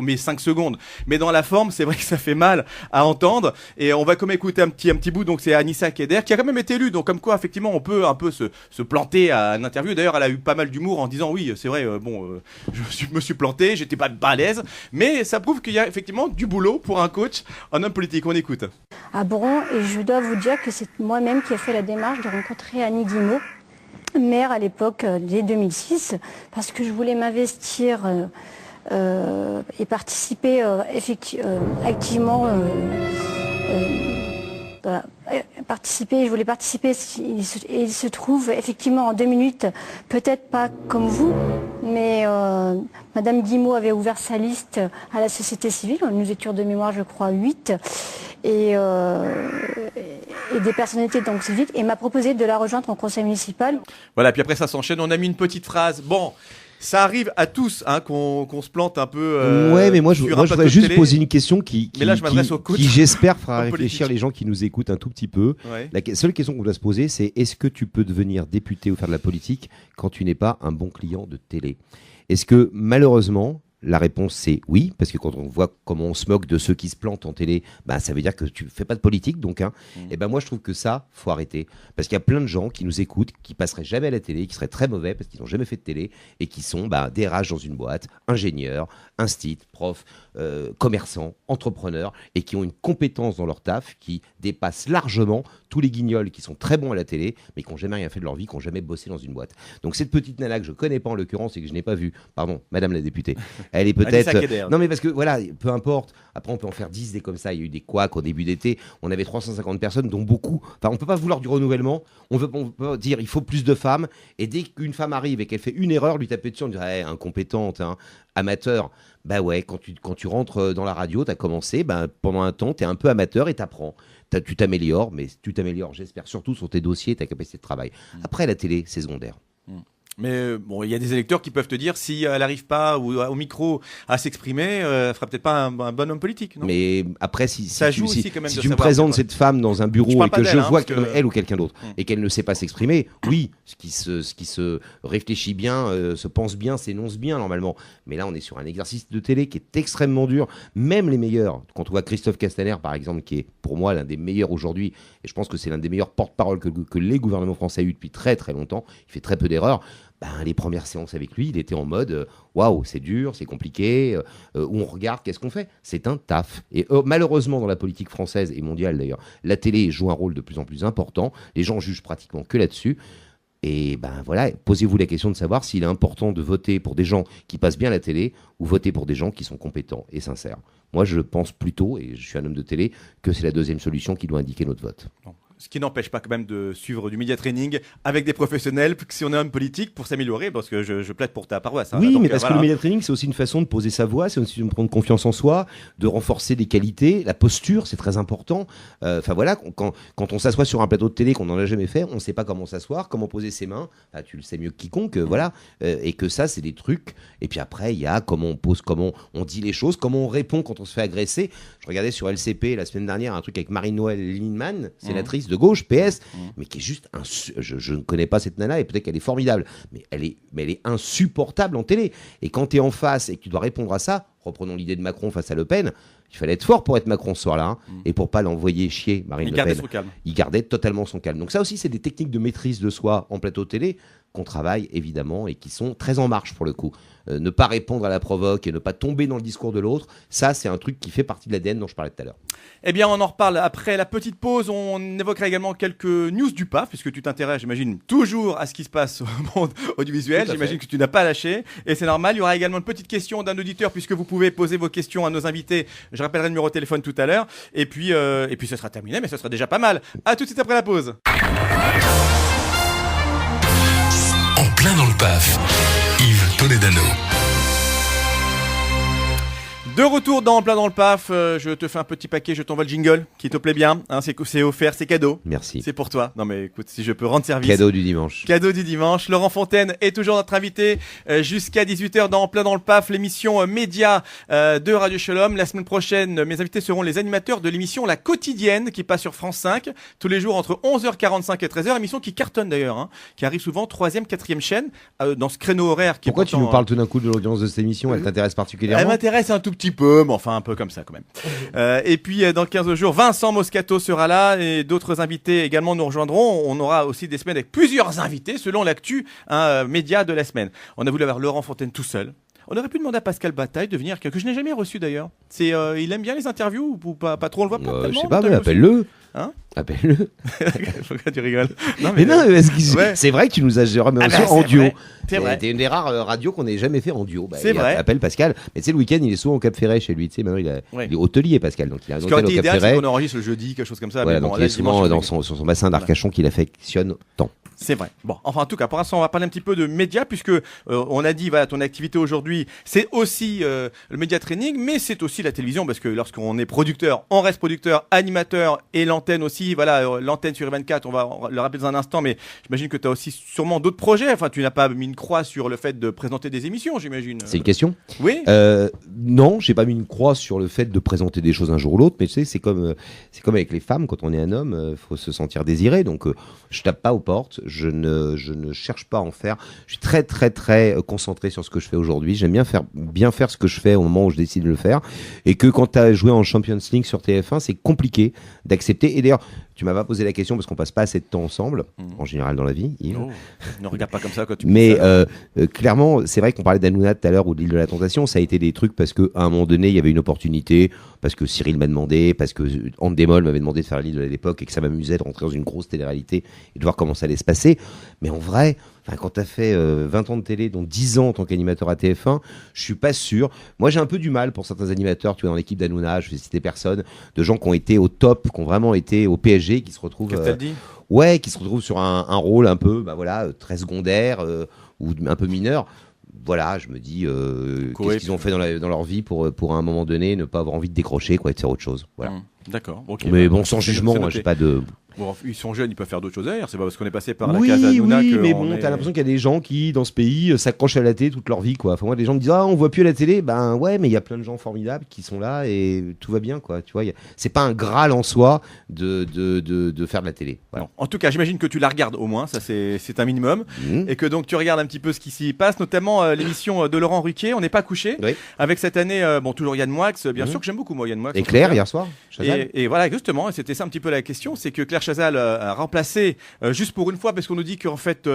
met 5 secondes. Mais dans la forme, c'est vrai que ça fait mal à entendre. Et on va comme écouter un petit bout. Donc c'est Anissa Keder qui a quand même été élue. Donc comme quoi, effectivement, on peut un peu se planter à une interview. D'ailleurs, elle a eu pas mal d'humour en disant oui, c'est vrai, me suis planté, j'étais pas à l'aise. Mais ça prouve qu'il y a effectivement du boulot pour un coach en homme politique. On écoute. À Bron, et je dois vous dire que c'est moi-même qui ai fait la démarche de rencontrer Annie Guillemot, maire à l'époque dès 2006, parce que je voulais m'investir et participer activement. Je voulais participer et il se trouve effectivement en 2 minutes, peut-être pas comme vous, mais Madame Guillemot avait ouvert sa liste à la société civile, nous étions de mémoire je crois 8, et des personnalités donc civiles, et m'a proposé de la rejoindre en conseil municipal. Voilà, puis après ça s'enchaîne, on a mis une petite phrase. Bon, ça arrive à tous qu'on se plante un peu. Ouais, mais moi je voudrais juste poser une question qui j'espère fera réfléchir les gens qui nous écoutent un tout petit peu. Ouais. La seule question qu'on doit se poser, c'est est-ce que tu peux devenir député ou faire de la politique quand tu n'es pas un bon client de télé ? Est-ce que malheureusement, la réponse c'est oui, parce que quand on voit comment on se moque de ceux qui se plantent en télé, bah, ça veut dire que tu fais pas de politique, donc et ben moi je trouve que ça faut arrêter, parce qu'il y a plein de gens qui nous écoutent, qui passeraient jamais à la télé, qui seraient très mauvais parce qu'ils n'ont jamais fait de télé et qui sont DRH dans une boîte, ingénieurs, instit, profs, commerçants, entrepreneurs, et qui ont une compétence dans leur taf qui dépasse largement tous les guignols qui sont très bons à la télé mais qui n'ont jamais rien fait de leur vie, qui n'ont jamais bossé dans une boîte. Donc cette petite nana que je connais pas en l'occurrence et que je n'ai pas vue, pardon, madame la députée, elle est peut-être... Non mais parce que voilà, peu importe, après on peut en faire 10 des comme ça, il y a eu des couacs au début d'été, on avait 350 personnes dont beaucoup, enfin on peut pas vouloir du renouvellement, on peut dire il faut plus de femmes, et dès qu'une femme arrive et qu'elle fait une erreur, lui taper dessus, on dirait incompétente, amateur. Bah ouais, quand tu rentres dans la radio, tu as commencé, pendant un temps, tu es un peu amateur et tu apprends. Tu t'améliores, mais tu t'améliores, j'espère, surtout sur tes dossiers et ta capacité de travail. Après, la télé, c'est secondaire. Mais bon, il y a des électeurs qui peuvent te dire si elle n'arrive pas au micro à s'exprimer, elle fera peut-être pas un bon homme politique. Non, mais après, si tu me présentes cette femme dans un bureau et que je vois elle ou quelqu'un d'autre et qu'elle ne sait pas s'exprimer, oui, ce qui se réfléchit bien, se pense bien, s'énonce bien normalement. Mais là, on est sur un exercice de télé qui est extrêmement dur. Même les meilleurs, quand on voit Christophe Castaner par exemple, qui est pour moi l'un des meilleurs aujourd'hui, et je pense que c'est l'un des meilleurs porte-parole que les gouvernements français aient eu depuis très très longtemps. Il fait très peu d'erreurs. Les premières séances avec lui, il était en mode waouh, c'est dur, c'est compliqué, où on regarde, qu'est-ce qu'on fait ? C'est un taf. Et malheureusement, dans la politique française et mondiale d'ailleurs, la télé joue un rôle de plus en plus important. Les gens jugent pratiquement que là-dessus. Et voilà, posez-vous la question de savoir s'il est important de voter pour des gens qui passent bien à la télé ou voter pour des gens qui sont compétents et sincères. Moi, je pense plutôt, et je suis un homme de télé, que c'est la deuxième solution qui doit indiquer notre vote. Bon. Ce qui n'empêche pas quand même de suivre du media training avec des professionnels, si on est homme politique, pour s'améliorer, parce que je plaide pour ta paroisse. Oui, donc, mais parce que le media training, c'est aussi une façon de poser sa voix, c'est aussi de prendre confiance en soi, de renforcer des qualités, la posture, c'est très important. Enfin voilà, quand on s'assoit sur un plateau de télé qu'on n'en a jamais fait, on ne sait pas comment s'asseoir, comment poser ses mains, tu le sais mieux que quiconque, voilà, et que ça, c'est des trucs. Et puis après, il y a comment on pose, comment on dit les choses, comment on répond quand on se fait agresser. Je regardais sur LCP la semaine dernière un truc avec Marie-Noëlle Lienemann, sénatrice de gauche, PS, mais qui est juste je ne connais pas cette nana et peut-être qu'elle est formidable, mais elle est insupportable en télé. Et quand tu es en face et que tu dois répondre à ça, reprenons l'idée de Macron face à Le Pen, il fallait être fort pour être Macron ce soir-là, et pour pas l'envoyer chier Marine Le Pen. Il gardait totalement son calme. Donc ça aussi, c'est des techniques de maîtrise de soi en plateau télé qu'on travaille évidemment et qui sont très en marche pour le coup. Ne pas répondre à la provoque et ne pas tomber dans le discours de l'autre, ça c'est un truc qui fait partie de l'ADN dont je parlais tout à l'heure. Eh bien, on en reparle après la petite pause. On évoquera également quelques news du PAF, puisque tu t'intéresses, j'imagine, toujours à ce qui se passe au monde audiovisuel. J'imagine que tu n'as pas lâché, et c'est normal. Il y aura également une petite question d'un auditeur, puisque vous pouvez poser vos questions à nos invités. Je rappellerai le numéro de téléphone tout à l'heure. Et puis ce sera terminé, mais ce sera déjà pas mal. À tout de suite après la pause. En plein dans le PAF, Yves Toledano. De retour dans Plein dans le PAF, je te fais un petit paquet, je t'envoie le jingle qui te plaît bien, c'est offert, c'est cadeau. Merci. C'est pour toi. Non mais écoute, si je peux rendre service. Cadeau du dimanche. Cadeau du dimanche. Laurent Fontaine est toujours notre invité jusqu'à 18h dans Plein dans le PAF, l'émission média de Radio Shalom. La semaine prochaine, mes invités seront les animateurs de l'émission La Quotidienne qui passe sur France 5 tous les jours entre 11h45 et 13h, émission qui cartonne d'ailleurs, qui arrive souvent 3e, 4e chaîne dans ce créneau horaire qui Pourquoi tu nous parles tout d'un coup de l'audience de cette émission ? Elle t'intéresse particulièrement ? Elle m'intéresse un tout petit petit peu, mais enfin un peu comme ça quand même. Et puis dans 15 jours, Vincent Moscato sera là et d'autres invités également nous rejoindront. On aura aussi des semaines avec plusieurs invités selon l'actu média de la semaine. On a voulu avoir Laurent Fontaine tout seul. On aurait pu demander à Pascal Bataille de venir, que je n'ai jamais reçu d'ailleurs. Il aime bien les interviews ou pas trop, on le voit pas tellement. Je sais pas, mais appelle-le. Hein? Appelle-le. Pourquoi tu rigoles? Non, c'est vrai que tu nous as jamais reçu en duo. C'est vrai. T'es une des rares radios qu'on n'ait jamais fait en duo. C'est vrai. Appelle Pascal. Mais tu sais, le week-end, il est souvent au Cap Ferret chez lui. Tu sais, maintenant, il est hôtelier, Pascal. Donc, il a un hôtel au Cap Ferret. C'est qu'on enregistre le jeudi, quelque chose comme ça. Voilà, mais bon, donc il est souvent sur son bassin d'Arcachon qu'il affectionne tant. C'est vrai. Bon, enfin en tout cas, pour l'instant, on va parler un petit peu de médias puisque on a dit, voilà, ton activité aujourd'hui, c'est aussi le média training, mais c'est aussi la télévision parce que lorsqu'on est producteur, on reste producteur, animateur et l'antenne aussi. Voilà, l'antenne sur 24, on va le rappeler dans un instant, mais j'imagine que tu as aussi sûrement d'autres projets. Enfin, tu n'as pas mis une croix sur le fait de présenter des émissions, j'imagine. C'est une question? Oui. Non, j'ai pas mis une croix sur le fait de présenter des choses un jour ou l'autre, mais tu sais, c'est comme avec les femmes, quand on est un homme, faut se sentir désiré. Donc, je tape pas aux portes. Je ne cherche pas à en faire. Je suis très, très, très concentré sur ce que je fais aujourd'hui. J'aime bien faire ce que je fais au moment où je décide de le faire. Et que quand tu as joué en Champions League sur TF1, c'est compliqué d'accepter. Et d'ailleurs, tu m'as pas posé la question parce qu'on passe pas assez de temps ensemble, en général dans la vie, Yves. Oh, ne regarde pas comme ça quand tu Mais clairement, c'est vrai qu'on parlait d'Hanouna tout à l'heure ou de l'île de la Tentation. Ça a été des trucs parce qu'à un moment donné, il y avait une opportunité, parce que Cyril m'a demandé, parce que Andemol m'avait demandé de faire l'île de l'époque et que ça m'amusait de rentrer dans une grosse télé-réalité et de voir comment ça allait se passer. Mais en vrai, quand tu as fait 20 ans de télé, dont 10 ans en tant qu'animateur à TF1, je suis pas sûr. Moi, j'ai un peu du mal pour certains animateurs, tu vois, dans l'équipe d'Hanouna, je vais citer personne, de gens qui ont été au top, qui ont vraiment été au PSG, qui se retrouvent... Qu'est-ce que t'as dit ? Ouais, qui se retrouvent sur un rôle un peu, très secondaire ou un peu mineur. Voilà, je me dis, qu'est-ce qu'ils ont fait dans leur vie pour à un moment donné ne pas avoir envie de décrocher, quoi, et de faire autre chose. Voilà. D'accord. Okay, mais bon, sans jugement, moi, j'ai pas de... Bon, ils sont jeunes, ils peuvent faire d'autres choses derrière. C'est pas parce qu'on est passé par la case Oui, Hanouna que mais bon, t'as l'impression qu'il y a des gens qui, dans ce pays, s'accrochent à la télé toute leur vie, quoi. Enfin, moi, des gens me disent, on voit plus à la télé. Ben ouais, mais il y a plein de gens formidables qui sont là et tout va bien, quoi. Tu vois, c'est pas un Graal en soi de faire de la télé. Voilà. Non. En tout cas, j'imagine que tu la regardes au moins, ça c'est un minimum. Et que donc tu regardes un petit peu ce qui s'y passe, notamment l'émission de Laurent Ruquier, On n'est pas couché. Oui. Avec cette année, toujours Yann Moix, bien sûr que j'aime beaucoup, moi, Yann Moix. Et Claire, hier soir. Et voilà, justement, c'était ça un petit peu la question, c'est que Claire Chazal a remplacé, juste pour une fois, parce qu'on nous dit qu'en fait,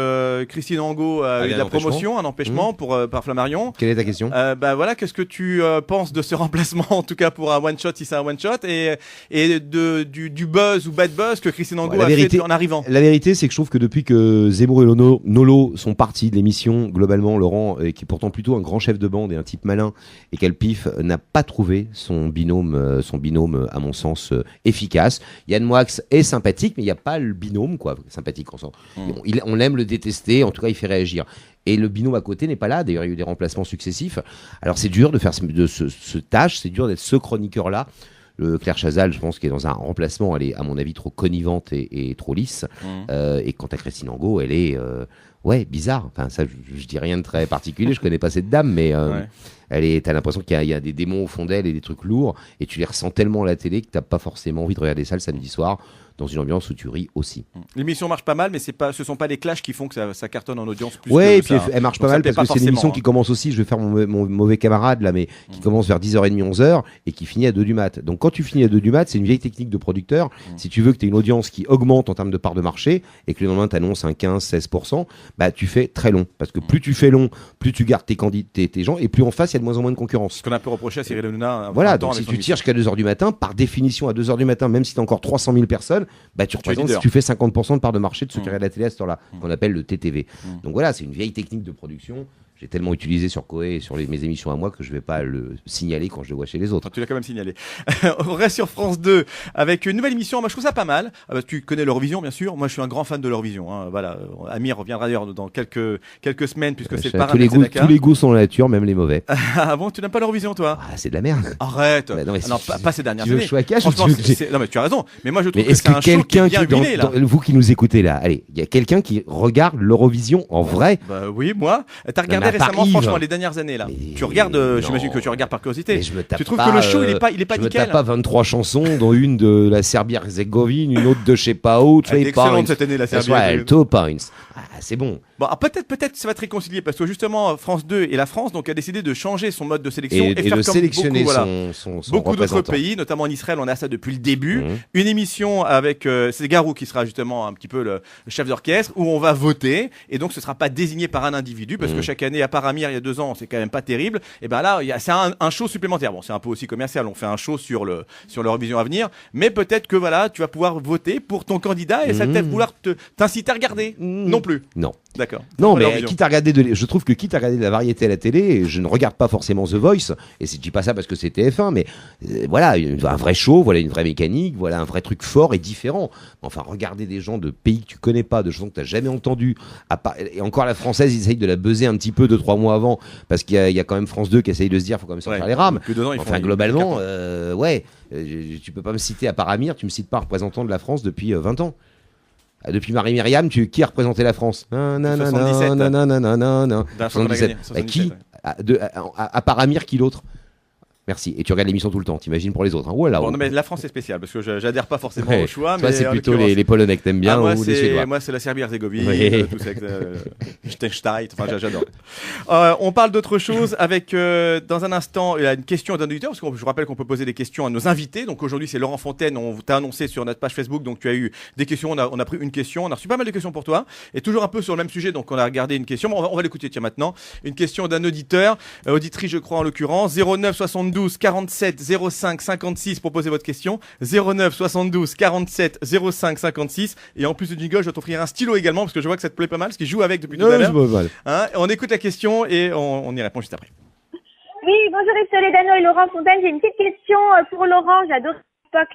Christine Angot a eu de la promotion, un empêchement par Flammarion. Quelle est ta question? Voilà, qu'est-ce que tu penses de ce remplacement, en tout cas pour un one-shot, si c'est un one-shot, et du buzz ou bad buzz que Christine Angot a fait en arrivant? La vérité, c'est que je trouve que depuis que Zemmour et Nolo sont partis de l'émission, globalement, Laurent, qui est pourtant plutôt un grand chef de bande et un type malin, et qu'Alpif n'a pas trouvé son binôme, à mon sens, efficace. Yann Moix est sympathique, mais il n'y a pas le binôme, quoi, sympathique en sens. On aime le détester, en tout cas, il fait réagir. Et le binôme à côté n'est pas là. D'ailleurs, il y a eu des remplacements successifs. Alors, c'est dur de faire ce tâche, c'est dur d'être ce chroniqueur-là. Claire Chazal, je pense qu'elle est dans un remplacement, elle est, à mon avis, trop connivante et trop lisse. Et quant à Christine Angot, elle est... bizarre. Enfin, ça, je dis rien de très particulier, je connais pas cette dame, mais t'as l'impression qu'il y a des démons au fond d'elle et des trucs lourds, et tu les ressens tellement à la télé que t'as pas forcément envie de regarder ça le samedi soir, dans une ambiance où tu ris aussi. L'émission marche pas mal, mais ce sont pas les clashs qui font que ça cartonne en audience plus et que puis ça. Elle marche pas mal parce que c'est une émission qui commence aussi, je vais faire mon mauvais camarade là, mais qui commence vers 10h30, 11h et qui finit à 2 du mat. Donc quand tu finis à 2 du mat, c'est une vieille technique de producteur. Si tu veux que tu aies une audience qui augmente en termes de part de marché et que le lendemain tu annonces un 15-16%, tu fais très long. Parce que plus tu fais long, plus tu gardes tes gens et plus en face il y a de moins en moins de concurrence. Ce qu'on a un peu reproché à Cyril Hanouna. Voilà, donc si tu tires jusqu'à 2h du matin, par définition à 2h du matin, même si tu as encore 300 000 personnes, tu représentes si tu fais 50% de part de marché de ceux qui regardent la télé à ce temps-là, qu'on appelle le TTV. Donc voilà, c'est une vieille technique de production. J'ai tellement utilisé sur Coé et sur mes émissions à moi que je ne vais pas le signaler quand je le vois chez les autres. Tu l'as quand même signalé. On reste sur France 2 avec une nouvelle émission. Moi, je trouve ça pas mal. Tu connais l'Eurovision, bien sûr. Moi, je suis un grand fan de l'Eurovision. Voilà. Amir reviendra d'ailleurs dans quelques semaines puisque c'est le parrain de Tous les goûts sont la nature, même les mauvais. Ah bon, tu n'aimes pas l'Eurovision, toi? C'est de la merde. Arrête. Non, pas ces dernières années. Non, mais tu as raison. Mais moi, je trouve que c'est un show qui est bien huilé, là. Vous qui nous écoutez là, allez, il y a quelqu'un qui regarde l'Eurovision en vrai? Oui, moi. T'as regardé regardé à récemment, Paris, franchement, les dernières années là. Mais Tu regardes, non. j'imagine que tu regardes par curiosité. Mais je me tape Tu trouves pas, que le show, il est pas je me nickel? tape pas 23 chansons, dont une de la Serbie-Herzégovine, une autre de je sais pas où, Elle est 3 points. excellente cette année, la That's Serbie. right, 2 points. Ah, c'est bon. Bon, peut-être ça va te réconcilier parce que justement France 2 et la France donc a décidé de changer son mode de sélection Et faire de comme sélectionner beaucoup, voilà. son Beaucoup d'autres représentant. pays, notamment en Israël, on a ça depuis le début. Mhm. Une émission avec c'est Garou qui sera justement un petit peu le chef d'orchestre où on va voter et donc ce sera pas désigné par un individu parce que chaque année à part Amir il y a 2 ans c'est quand même pas terrible. Et ben là c'est un show supplémentaire. Bon c'est un peu aussi commercial, on fait un show sur l'Eurovision à venir, mais peut-être que voilà tu vas pouvoir voter pour ton candidat et ça va peut-être vouloir t'inciter à regarder. Non plus. Non. D'accord. Non, Pas leur mais vision. je trouve que quitte à regarder de la variété à la télé, je ne regarde pas forcément The Voice, et je dis pas ça parce que c'est TF1, mais voilà, un vrai show, voilà une vraie mécanique, voilà un vrai truc fort et différent. Enfin, regarder des gens de pays que tu connais pas, de chansons que tu n'as jamais entendues, et encore la française, ils essayent de la buzzer un petit peu 2-3 mois avant, parce qu'il y a quand même France 2 qui essaye de se dire, faut quand même sortir Ouais, les rames. que dedans, ils Enfin, font- globalement, tu peux pas me citer à part Amir, tu me cites pas un représentant de la France depuis 20 ans. Depuis Marie-Myriam, qui a représenté la France? 77. Non. D'un fois qu'on a gagné, 77. Qui 77, à part Amir, qui l'autre? Merci. Et tu regardes l'émission tout le temps, t'imagines pour les autres. Hein. Voilà. Bon, non, mais la France est spéciale parce que j'adhère pas forcément Ouais. au choix. Toi, mais c'est en plutôt l'occurrence- les Polonais que t'aimes bien moi, ou les Suédois. moi, c'est la Serbie-Herzégovine, Oui. tout ça, Liechtenstein, enfin, j'adore. On parle d'autre chose avec, dans un instant, il y a une question d'un auditeur, parce que je vous rappelle qu'on peut poser des questions à nos invités. Donc aujourd'hui, c'est Laurent Fontaine, on t'a annoncé sur notre page Facebook, donc tu as eu des questions, on a pris une question, on a reçu pas mal de questions pour toi, et toujours un peu sur le même sujet, donc on a regardé une question, on va l'écouter, tiens, maintenant. Une question d'un auditeur, auditrice, je crois, en l'occurrence, 09 72 47 05 56 pour poser votre question, 09 72 47 05 56, et en plus du jingle, je vais t'offrir un stylo également, parce que je vois que ça te plaît pas mal, parce qu'il joue avec depuis tout à Ouais, l'heure. c'est pas mal. Hein, on écoute la question et on y répond juste après. Oui, bonjour Estelle Dano et Laurent Fontaine. J'ai une petite question pour Laurent. J'adore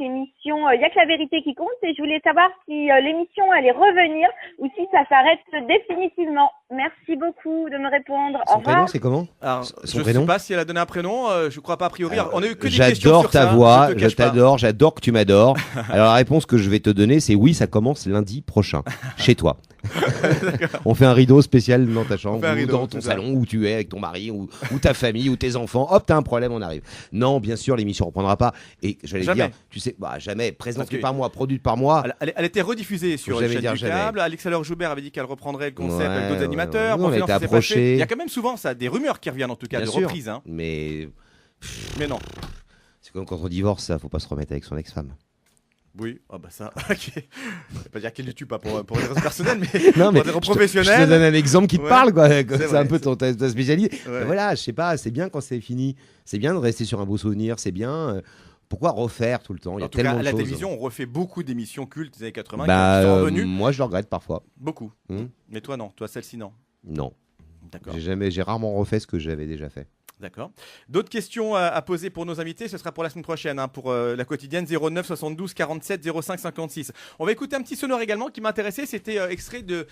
l'émission Il y a que la vérité qui compte et je voulais savoir si l'émission allait revenir ou si ça s'arrête définitivement. Merci beaucoup de me répondre. Au Son prénom, revoir. c'est comment? Alors, Son je prénom sais pas si elle a donné un prénom, je crois pas a priori. On a eu que des questions J'adore sur ta ça, voix, je te je cache pas. t'adore, j'adore que tu m'adores. Alors la réponse que je vais te donner, c'est oui, ça commence lundi prochain, chez toi. On fait un rideau spécial dans ta chambre, On fait un ou rideau, dans ton c'est ça. salon, où tu es avec ton mari, ou ta famille, ou tes enfants. Hop, t'as un problème, on arrive. Non, bien sûr, l'émission reprendra pas. Et j'allais Jamais. dire, tu sais, jamais, présentée que- par moi, produite par moi. Elle était rediffusée sur Faut les jamais chaînes dire du jamais. câble. Alexandre Joubert avait dit qu'elle reprendrait le concept avec Ouais, d'autres ouais, animateurs. ouais. Bon, On a finalement, été ça s'est approché. passé. Il y a quand même souvent ça, des rumeurs qui reviennent en tout cas, Bien de sûr. reprises. Hein. Mais Mais non. c'est comme quand on divorce, ça, faut pas se remettre avec son ex-femme. Oui, ah bah ça, ok. Je vais pas dire qu'elle ne tue pas pour des raisons personnelles, mais Non, mais pour des raisons je te professionnelles. donne un exemple qui te Ouais. parle, quoi. C'est vrai, un peu ta spécialité. Ouais. Mais voilà, je sais pas, c'est bien quand c'est fini. C'est bien de rester sur un beau souvenir, c'est bien. Pourquoi refaire tout le temps? Il y a En tout cas, tellement à de la choses. télévision, on refait beaucoup d'émissions cultes des années 80 Bah, qui sont revenues. moi, je le regrette parfois. Beaucoup. Hmm. Mais toi, non. Toi, celle-ci, non. Non, D'accord. j'ai rarement refait ce que j'avais déjà fait. D'accord. D'autres questions à poser pour nos invités, ce sera pour la semaine prochaine, hein, pour la quotidienne 09 72 47 05 56. On va écouter un petit sonore également qui m'intéressait, c'était extrait de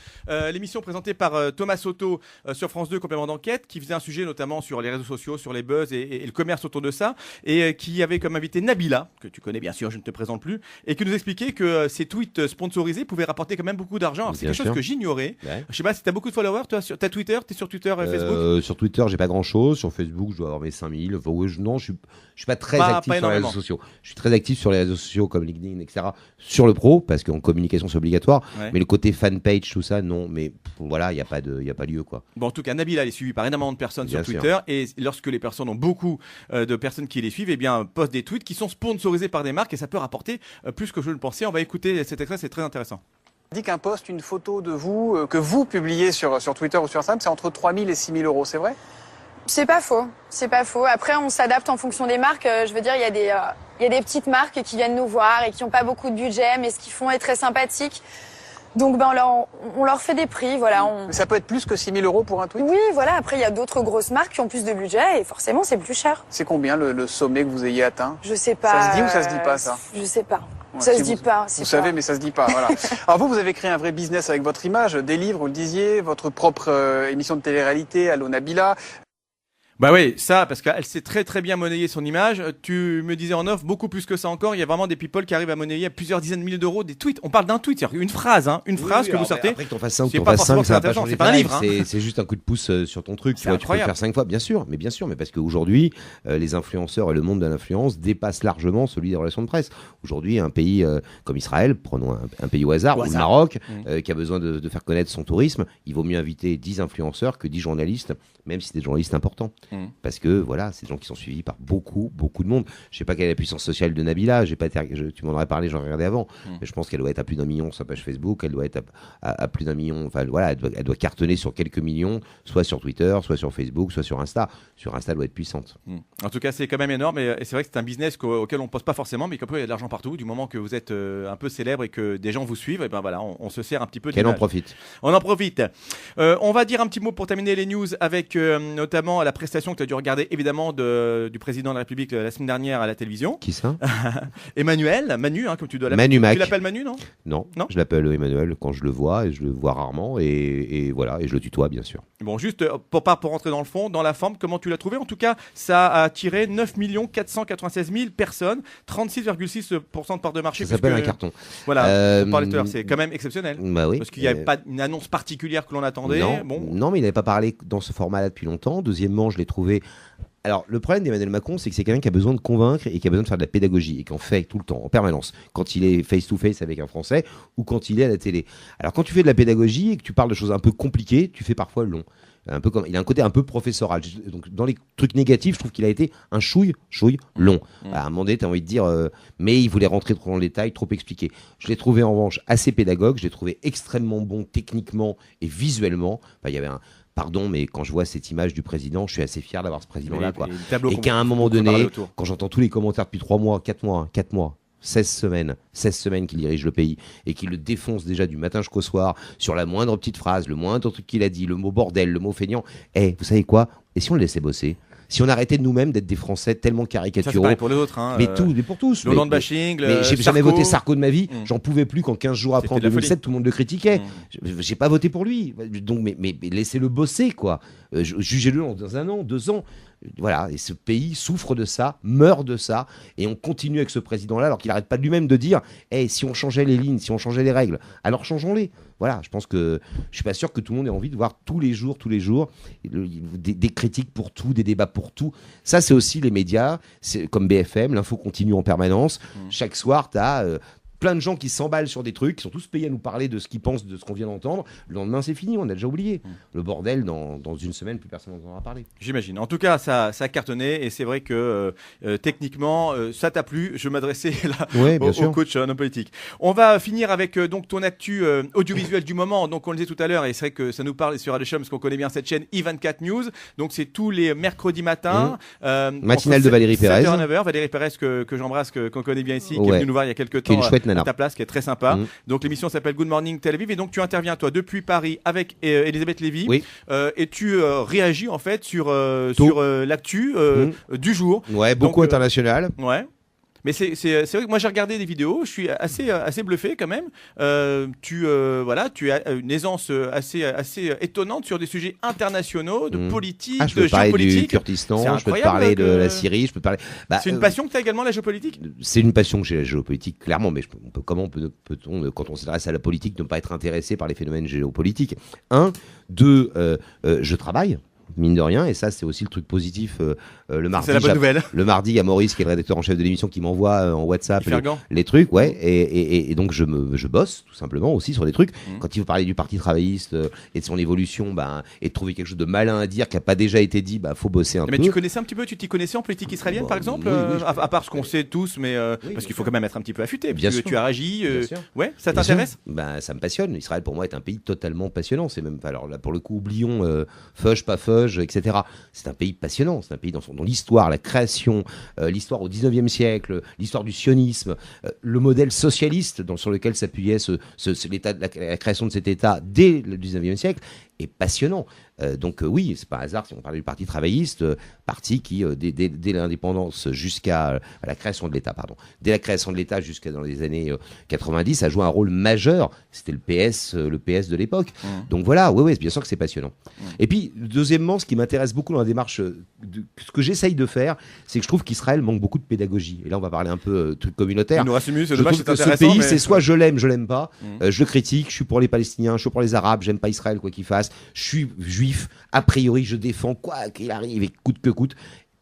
l'émission présentée par Thomas Soto sur France 2, complément d'enquête, qui faisait un sujet notamment sur les réseaux sociaux, sur les buzz et le commerce autour de ça, et qui avait comme invité Nabila, que tu connais bien sûr, je ne te présente plus, et qui nous expliquait que ces tweets sponsorisés pouvaient rapporter quand même beaucoup d'argent. Alors, c'est Bien quelque chose sûr. que j'ignorais. Ouais. Je sais pas si tu as beaucoup de followers, toi, sur ta Twitter, tu es sur Twitter et Facebook. Sur Twitter, j'ai pas grand chose. Sur Facebook, je dois avoir mes 5000. Enfin, ouais, non, je suis pas très Pas actif sur les énormément. réseaux sociaux. Je suis très actif sur les réseaux sociaux comme LinkedIn, etc. Sur le pro, parce qu'en communication, c'est obligatoire. Ouais. Mais le côté fanpage, tout ça, non. Mais voilà, il n'y a pas lieu, quoi. Bon, en tout cas, Nabila elle est suivie par énormément de personnes Bien sur sûr. Twitter et lorsque les personnes ont beaucoup de personnes qui les suivent, eh bien, postent des tweets qui sont sponsorisés par des marques et ça peut rapporter plus que je le pensais. On va écouter cet extrait, c'est très intéressant. Dit qu'un post, une photo de vous, que vous publiez sur Twitter ou sur Instagram, c'est entre 3 000 et 6 000 euros, c'est vrai? C'est pas faux, c'est pas faux. Après, on s'adapte en fonction des marques. Je veux dire, il y a des petites marques qui viennent nous voir et qui n'ont pas beaucoup de budget, mais ce qu'ils font est très sympathique. Donc, ben, on leur fait des prix, voilà. Mais ça peut être plus que 6 000 euros pour un tweet? Oui, voilà. Après, il y a d'autres grosses marques qui ont plus de budget et forcément, c'est plus cher. C'est combien le sommet que vous ayez atteint? Je sais pas. Ça se dit ou ça se dit pas, ça? Je sais pas. Ouais, Ça si se dit vous- pas. Vous savez, mais ça se dit pas, voilà. Alors vous avez créé un vrai business avec votre image, des livres, vous le disiez, votre propre émission de télé-réalité, Allo Nabila. Bah oui, ça, parce qu'elle sait très très bien monnayer son image. Tu me disais en off, beaucoup plus que ça encore. Il y a vraiment des people qui arrivent à monnayer à plusieurs dizaines de milliers d'euros des tweets. On parle d'un tweet, c'est-à-dire une phrase, que vous sortez. Après que t'en fasses 5 ou c'est t'en pas fasses 5, forcément ça va pas intéressant, changer c'est pas ta un life. livre, hein. C'est juste un coup de pouce sur ton truc. Tu C'est vois, tu peux le incroyable. faire 5 fois, bien sûr, mais parce qu'aujourd'hui, les influenceurs et le monde de l'influence dépassent largement celui des relations de presse. Aujourd'hui, un pays comme Israël, prenons un pays au hasard, ou le Maroc, qui a besoin de faire connaître son tourisme, il vaut mieux inviter 10 influenceurs que 10 journalistes, même si c'est des journalistes importants. Parce que voilà, c'est des gens qui sont suivis par beaucoup de monde. Je sais pas quelle est la puissance sociale de Nabila, tu m'en aurais parlé, j'en regardais avant, mais je pense qu'elle doit être à plus d'1 million sur sa page Facebook, elle doit être à plus d'1 million, enfin voilà, elle doit cartonner sur quelques millions, soit sur Twitter, soit sur Facebook, soit sur Insta. Sur Insta, elle doit être puissante. En tout cas, c'est quand même énorme et c'est vrai que c'est un business auquel on pense pas forcément, mais qu'après il y a de l'argent partout. Du moment que vous êtes un peu célèbre et que des gens vous suivent, et ben voilà, on se sert un petit peu. Qu'elle en profite. On en profite. On va dire un petit mot pour terminer les news avec notamment la prestation que tu as dû regarder évidemment du président de la République la semaine dernière à la télévision. Qui ça? Manu, comme tu dois l'appeler. Manu Mac. Tu l'appelles Manu, non? Non, je l'appelle Emmanuel quand je le vois, et je le vois rarement, et voilà, et je le tutoie bien sûr. Bon, juste pour rentrer dans le fond, dans la forme, comment tu l'as trouvé? En tout cas, ça a attiré 9 496 000 personnes, 36,6% de part de marché. Ça s'appelle un carton. Voilà, on parlait tout à l'heure, c'est quand même exceptionnel. Bah oui. Parce qu'il n'y avait pas une annonce particulière que l'on attendait. Non, mais il n'avait pas parlé dans ce format-là depuis longtemps. Deuxièmement, je l'ai trouvé... Alors, le problème d'Emmanuel Macron, c'est que c'est quelqu'un qui a besoin de convaincre et qui a besoin de faire de la pédagogie et qui en fait tout le temps, en permanence, quand il est face-to-face avec un Français ou quand il est à la télé. Alors, quand tu fais de la pédagogie et que tu parles de choses un peu compliquées, tu fais parfois long. Il a un côté un peu professoral. Donc, dans les trucs négatifs, je trouve qu'il a été un chouille long. À un moment donné, tu as envie de dire, mais il voulait rentrer trop dans le détail, trop expliquer. Je l'ai trouvé en revanche assez pédagogue, je l'ai trouvé extrêmement bon techniquement et visuellement. Enfin, il y avait un... Pardon, mais quand je vois cette image du président, je suis assez fier d'avoir ce président-là. Et qu'à un moment donné, quand j'entends tous les commentaires depuis 3 mois, 4 mois, 16 semaines qu'il dirige le pays et qu'il le défonce déjà du matin jusqu'au soir sur la moindre petite phrase, le moindre truc qu'il a dit, le mot bordel, le mot feignant. Vous savez quoi? Et si on le laissait bosser? Si on arrêtait de nous-mêmes d'être des Français tellement caricaturaux. Ça, c'est pareil pour les autres. Mais pour tous. Le Hollande bashing, mais j'ai jamais voté Sarko de ma vie. J'en pouvais plus quand 15 jours après, en 2007, tout le monde le critiquait. J'ai pas voté pour lui. Donc, mais laissez-le bosser, quoi. Jugez-le dans 1 an, 2 ans. Voilà, et ce pays souffre de ça, meurt de ça, et on continue avec ce président-là alors qu'il n'arrête pas de lui-même de dire si on changeait les lignes, si on changeait les règles, alors changeons-les. Voilà, je pense que je suis pas sûr que tout le monde ait envie de voir tous les jours des critiques pour tout, des débats pour tout. Ça, c'est aussi les médias, c'est comme BFM, l'info continue en permanence. Chaque soir, tu as plein de gens qui s'emballent sur des trucs, qui sont tous payés à nous parler de ce qu'ils pensent, de ce qu'on vient d'entendre. Le lendemain, c'est fini, on a déjà oublié. Le bordel, dans 1 semaine, plus personne n'en aura parlé. J'imagine. En tout cas, ça a cartonné et c'est vrai que techniquement, ça t'a plu. Je m'adressais là au coach en homme politique. On va finir avec donc ton actu audiovisuel du moment. Donc on le disait tout à l'heure et c'est vrai que ça nous parle sur Radio Chum parce qu'on connaît bien cette chaîne i24 News. Donc c'est tous les mercredis matins. Matinale de Valérie Pérez. 7h à 9h. Valérie Pérez que j'embrasse, qu'on connaît bien ici, qui est venue nous voir il y a quelques temps. À ta place, qui est très sympa. Donc l'émission s'appelle Good Morning Tel Aviv et donc tu interviens toi depuis Paris avec Elisabeth Lévy et tu réagis en fait sur l'actu du jour. Ouais, beaucoup international. Ouais. Mais c'est vrai que moi j'ai regardé des vidéos, je suis assez bluffé quand même. Tu as une aisance assez étonnante sur des sujets internationaux, de politique, de géopolitique. Je peux parler du Kurdistan, je peux te parler de la Syrie, je peux parler. C'est une passion que tu as également, la géopolitique? C'est une passion que j'ai, la géopolitique, clairement. Mais comment peut-on, quand on s'adresse à la politique, ne pas être intéressé par les phénomènes géopolitiques? 1, 2, je travaille. Mine de rien, et ça c'est aussi le truc positif. Le mardi, c'est la bonne nouvelle. Le mardi, il y a Maurice qui est le rédacteur en chef de l'émission qui m'envoie en WhatsApp les trucs, et donc je bosse tout simplement aussi sur des trucs. Quand il faut parler du Parti travailliste et de son évolution, et de trouver quelque chose de malin à dire qui n'a pas déjà été dit, faut bosser un peu. Mais tu connaissais un petit peu, tu t'y connaissais en politique israélienne par exemple, à part ce qu'on sait tous, mais parce qu'il faut quand même être un petit peu affûté. Bien sûr. Tu as réagi, ça t'intéresse? Ça me passionne. Israël pour moi est un pays totalement passionnant. C'est même, alors là pour le coup, oublions Feuge, pas Feuge, etc. C'est un pays passionnant. C'est un pays dans l'histoire, la création, l'histoire au 19e siècle, l'histoire du sionisme, le modèle socialiste sur lequel s'appuyait la création de cet État dès le 19e siècle. est passionnant. Donc oui, c'est pas un hasard si on parlait du Parti travailliste, parti qui, dès l'indépendance jusqu'à la création de l'État, dès la création de l'État jusqu'à dans les années 90, a joué un rôle majeur. C'était le PS de l'époque. Donc voilà, oui, bien sûr que c'est passionnant. Et puis, deuxièmement, ce qui m'intéresse beaucoup dans la démarche, ce que j'essaye de faire, c'est que je trouve qu'Israël manque beaucoup de pédagogie. Et là, on va parler un peu truc communautaire. Il nous reste une minute, c'est je dommage, trouve c'est que ce intéressant. pays, Mais... c'est soit je l'aime pas, je le critique, je suis pour les Palestiniens, je suis pour les Arabes, j'aime pas Israël, quoi qu'il fasse, je suis juif, a priori, je défends quoi qu'il arrive et coûte que coûte.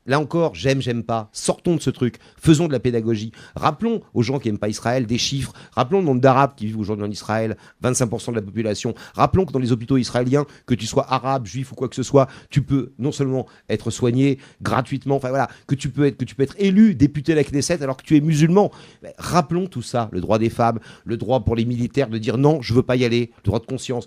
Là encore, j'aime pas. Sortons de ce truc. Faisons de la pédagogie. Rappelons aux gens qui n'aiment pas Israël des chiffres. Rappelons le nombre d'Arabes qui vivent aujourd'hui en Israël, 25% de la population. Rappelons que dans les hôpitaux israéliens, que tu sois arabe, juif ou quoi que ce soit, tu peux non seulement être soigné gratuitement, que tu peux être élu député à la Knesset alors que tu es musulman. Mais rappelons tout ça. Le droit des femmes, le droit pour les militaires de dire non, je veux pas y aller, le droit de conscience.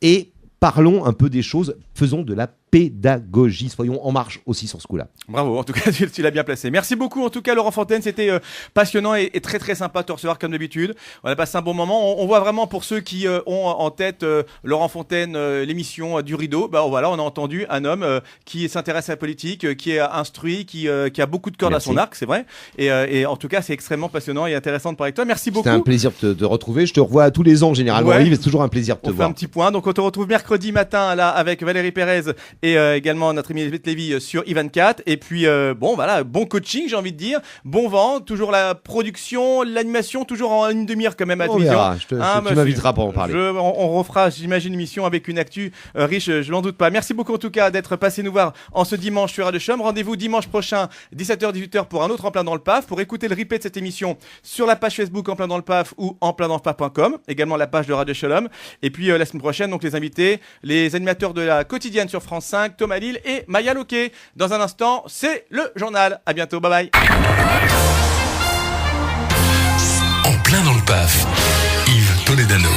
Et parlons un peu des choses, faisons de la pédagogie, soyons en marche aussi sur ce coup-là. Bravo, en tout cas, tu l'as bien placé. Merci beaucoup, en tout cas, Laurent Fontaine, c'était passionnant et très très sympa de te recevoir comme d'habitude. On a passé un bon moment. On voit vraiment pour ceux qui ont en tête Laurent Fontaine, l'émission du Rideau, voilà, on a entendu un homme qui s'intéresse à la politique, qui est instruit, qui a beaucoup de cordes à son arc, c'est vrai. Et en tout cas, c'est extrêmement passionnant et intéressant de parler avec toi. Merci beaucoup. C'était un plaisir de te retrouver. Je te revois tous les ans généralement, Yves, c'est toujours un plaisir de te voir. On fait un petit point. Donc on te retrouve mercredi matin là avec Valérie Pérez et également notre ami Elisabeth Lévy sur I24. Et puis bon coaching, j'ai envie de dire, bon vent, toujours la production, l'animation, toujours en une demi-heure quand même à division. Tu m'inviteras pour en parler. On refera, j'imagine, une émission avec une actu riche, je l'en doute pas. Merci beaucoup en tout cas d'être passé nous voir en ce dimanche sur Radio Chum. Rendez-vous dimanche prochain 17h-18h pour un autre En plein dans le PAF. Pour écouter le replay de cette émission sur la page Facebook En plein dans le PAF ou enpleindans-le-paf.com, également la page de Radio Shalom. Et puis la semaine prochaine, donc les invités, les animateurs de la quotidienne sur France 5, Thomas Lille et Maya Loquet. Dans un instant, c'est le journal. À bientôt, bye bye. En plein dans le PAF, Yves Toledano.